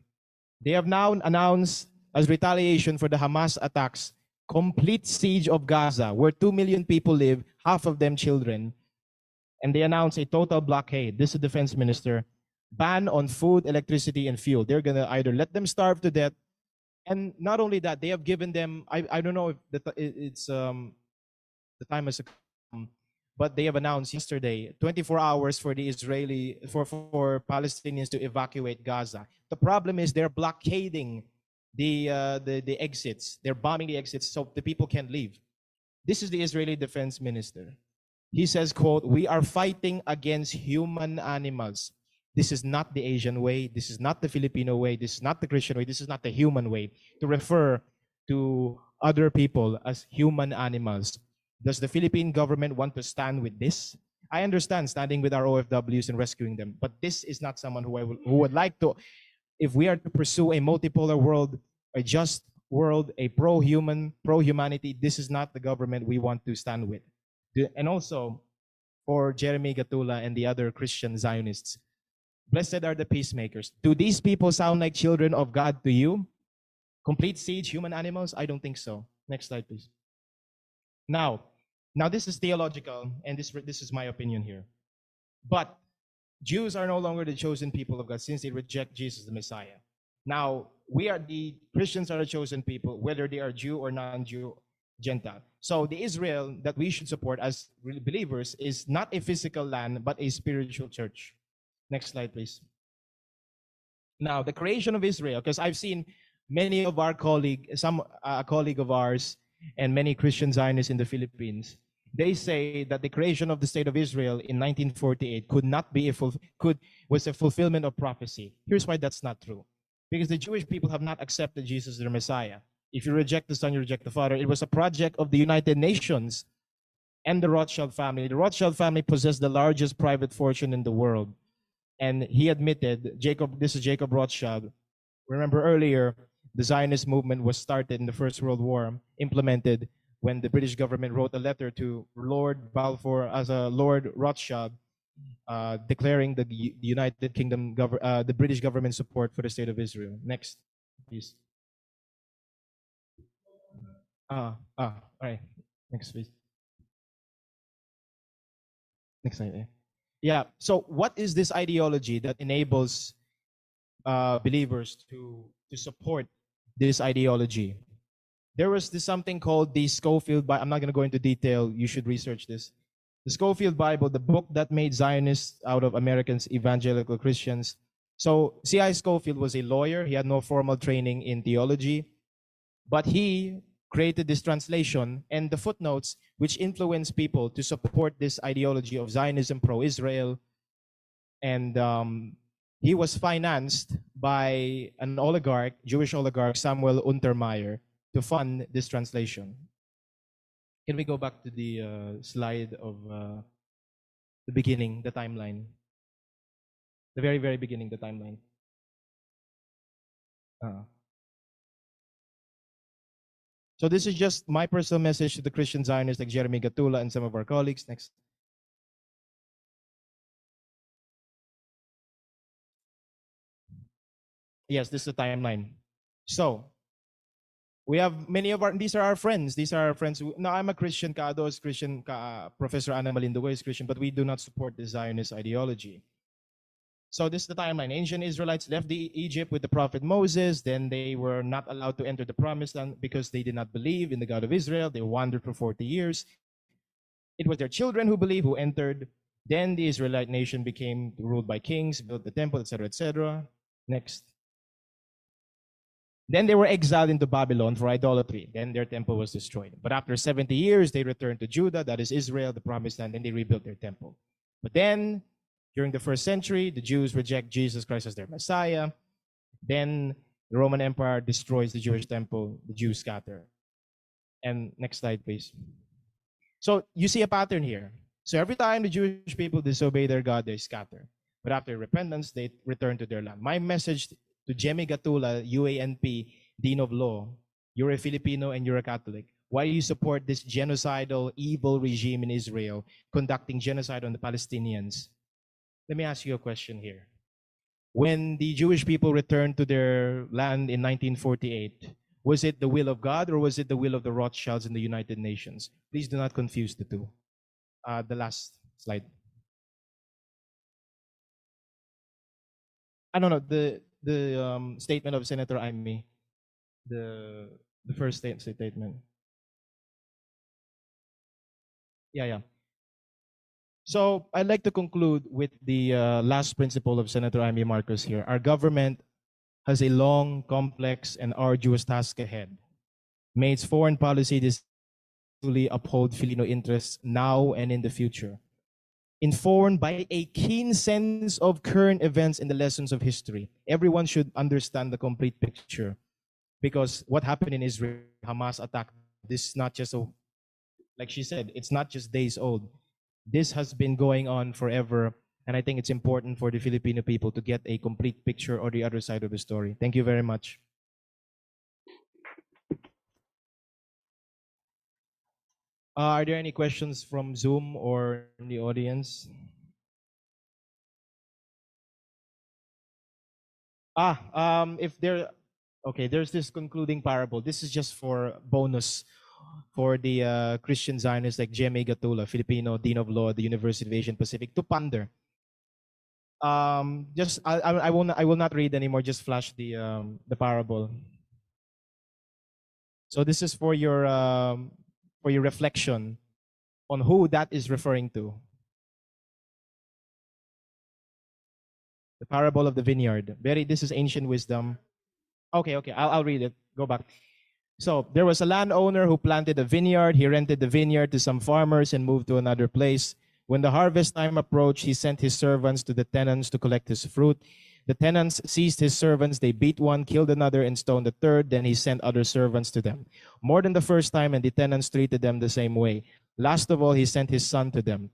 They have now announced as retaliation for the Hamas attacks, complete siege of Gaza, where 2 million people live, half of them children. And they announced a total blockade. This is the defense minister. Ban on food, electricity, and fuel. They're going to either let them starve to death. And not only that, they have given them, I don't know if it's the time has come, but they have announced yesterday 24 hours for the for Palestinians to evacuate Gaza. The problem is they're blockading the exits. They're bombing the exits so the people can't leave. This is the Israeli defense minister. He says, quote, "We are fighting against human animals. This is not the Asian way. This is not the Filipino way. This is not the Christian way. This is not the human way," to refer to other people as human animals. Does the Philippine government want to stand with this? I understand standing with our OFWs and rescuing them, but this is not someone who would like to, if we are to pursue a multipolar world, a just world, a pro-humanity, this is not the government we want to stand with. And also, for Jeremy Gatula and the other Christian Zionists, blessed are the peacemakers. Do these people sound like children of God to you? Complete siege, human animals? I don't think so. Next slide, please. Now this is theological, and this is my opinion here. But Jews are no longer the chosen people of God since they reject Jesus the Messiah. Now, the Christians are the chosen people, whether they are Jew or non-Jew, Gentile. So the Israel that we should support as believers is not a physical land, but a spiritual church. Next slide, please. Now, the creation of Israel, because I've seen many of our colleagues, a colleague of ours, and many Christian Zionists in the Philippines, they say that the creation of the state of Israel in 1948 was a fulfillment of prophecy. Here's why that's not true. Because the Jewish people have not accepted Jesus as their Messiah. If you reject the Son, you reject the Father. It was a project of the United Nations and the Rothschild family. The Rothschild family possessed the largest private fortune in the world. And he admitted, this is Jacob Rothschild. Remember earlier, the Zionist movement was started in the First World War, implemented when the British government wrote a letter to Lord Balfour as a Lord Rothschild, declaring the United Kingdom, the British government support for the state of Israel. Next, please. All right. Next, please. Next slide. Yeah. So, what is this ideology that enables believers to support this ideology? There was something called the Schofield Bible. I'm not going to go into detail. You should research this. The Schofield Bible, the book that made Zionists out of Americans, evangelical Christians. So C.I. Schofield was a lawyer. He had no formal training in theology, but he created this translation and the footnotes which influenced people to support this ideology of Zionism, pro-Israel. And he was financed by an oligarch, Jewish oligarch, Samuel Untermeyer, to fund this translation. Can we go back to the slide of the beginning, the timeline? The very, very beginning, the timeline. So this is just my personal message to the Christian Zionists like Jeremy Gatula and some of our colleagues. Next. Yes, this is the timeline. So, we have many of these are our friends. These are our friends. Now, I'm a Christian. Kaado is Christian. Professor Ana Malindugo is Christian. But we do not support the Zionist ideology. So this is the timeline. Ancient Israelites left the Egypt with the prophet Moses. Then they were not allowed to enter the promised land because they did not believe in the God of Israel. They wandered for 40 years. It was their children who believed, who entered. Then the Israelite nation became ruled by kings, built the temple, etc., etc. Next. Then they were exiled into Babylon for idolatry. Then their temple was destroyed. But after 70 years, they returned to Judah, that is Israel, the promised land, and they rebuilt their temple. But then, during the first century, the Jews reject Jesus Christ as their Messiah. Then the Roman Empire destroys the Jewish temple, the Jews scatter. And next slide, please. So you see a pattern here. So every time the Jewish people disobey their God, they scatter. But after repentance, they return to their land. My message to Jemmy Gatula, UANP, Dean of Law, you're a Filipino and you're a Catholic. Why do you support this genocidal, evil regime in Israel conducting genocide on the Palestinians? Let me ask you a question here. When the Jewish people returned to their land in 1948, was it the will of God or was it the will of the Rothschilds and the United Nations? Please do not confuse the two. The last slide. I don't know, the statement of Senator Amy, the first statement. Yeah. So I'd like to conclude with the last principle of Senator Amy Marcos here. Our government has a long, complex, and arduous task ahead. May its foreign policy fully uphold Filipino interests now and in the future. Informed by a keen sense of current events and the lessons of history, everyone should understand the complete picture. Because what happened in Israel, Hamas attack, this is not just like she said, it's not just days old. This has been going on forever, and I think it's important for the Filipino people to get a complete picture or the other side of the story. Thank you very much. Are there any questions from Zoom or in the audience? If there, okay, there's this concluding parable. This is just for bonus for the Christian Zionists like Jemmy Gatula, Filipino Dean of Law at the University of Asian Pacific, to ponder. Just I will not read anymore. Just flash the parable. So this is for your reflection on who that is referring to. The parable of the vineyard. This is ancient wisdom. Okay, I'll read it. Go back. So there was a landowner who planted a vineyard. He rented the vineyard to some farmers and moved to another place. When the harvest time approached, he sent his servants to the tenants to collect his fruit. The tenants seized his servants. They beat one, killed another, and stoned the third. Then he sent other servants to them, more than the first time, and the tenants treated them the same way. Last of all, he sent his son to them.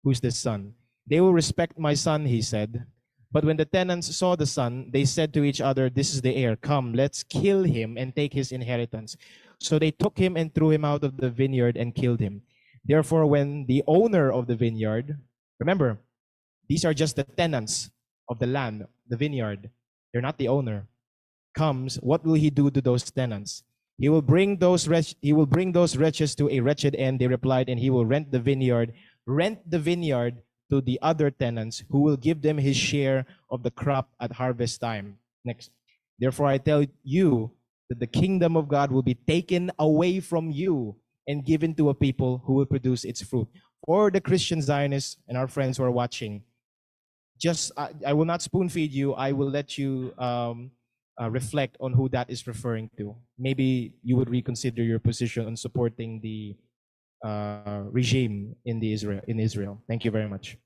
Who's this son? They will respect my son, he said. But when the tenants saw the son, they said to each other, this is the heir. Come, let's kill him and take his inheritance. So they took him and threw him out of the vineyard and killed him. Therefore, when the owner of the vineyard, remember, these are just the tenants of the land, the vineyard. They're not the owner. Comes, what will he do to those tenants? He will bring those wretches to a wretched end, they replied, and he will rent the vineyard to the other tenants, who will give them his share of the crop at harvest time. Next. Therefore, I tell you that the kingdom of God will be taken away from you and given to a people who will produce its fruit. For the Christian Zionists and our friends who are watching, I will not spoon feed you. I will let you reflect on who that is referring to. Maybe you would reconsider your position on supporting the regime in Israel. Thank you very much.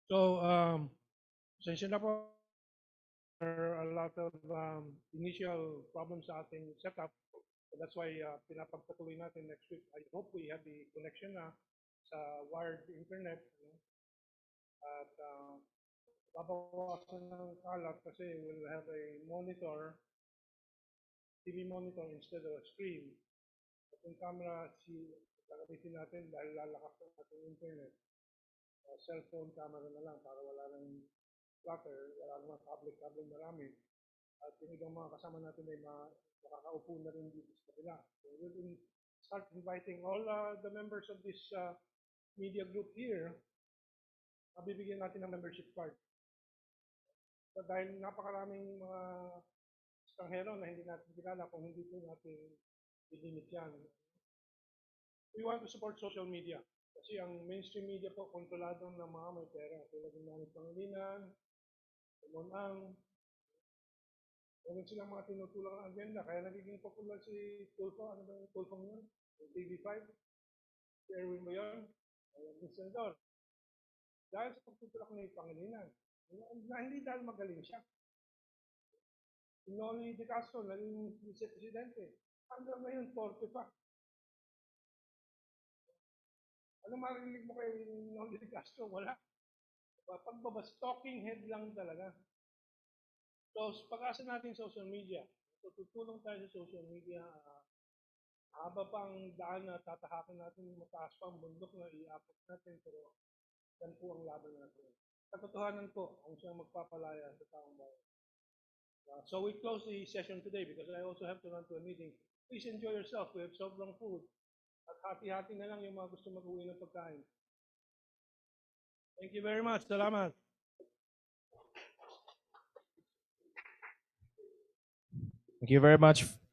So, pasensya na po. There are a lot of initial problems sa ating setup. So that's why pinapagpatuloy natin next week. I hope we have the connection na sa wired internet. At babawasan ng kalat kasi we'll have a monitor, TV monitor instead of a screen. At yung camera, gagamitin natin dahil lalakas ng ating internet. cellphone camera na lang para wala nang clutter, wala naman public marami. At yung ibang mga kasama natin ay makakaupo na rin dito sa kabila. So we will start inviting all the members of this media group here. Mabibigyan natin ng membership card. So dahil napakaraming mga estranghero na hindi natin kilala kung hindi po natin i-limit yan. We want to support social media. Kasi ang mainstream media po, kontrolado ng mga may pera. Tulad ng Manny Pangilinan, Ang, meron silang mga tinutulong ng agenda. Kaya nagiging popular si Tulfo. Ano ba yung Tulfo yun? Yung TV5? Si Erwin ba yun? Yung senador. Dahil sa pagtutulak ni Pangilinan. Na hindi dahil magaling siya. Si Noli De Castro, naging vice-presidente. Hanggang ngayon, 40 pa. Ano marinig mo kay Noli De Castro? Wala. Pagbaba-stalking head lang talaga. So, pag-asa natin social media. Tutulong tayo sa social media. Haba pa ang daan na tatahakin natin, mataas pa ang bundok na i-upload natin. Pero yan po ang laban natin. Katotohanan po ang siyang magpapalaya sa taong bayan. So we close the session today because I also have to run to a meeting. Please enjoy yourself. We have sobrang food. At hati-hati na lang yung mga gusto mag-uwi ng pagkain. Thank you very much. Salamat. Thank you very much.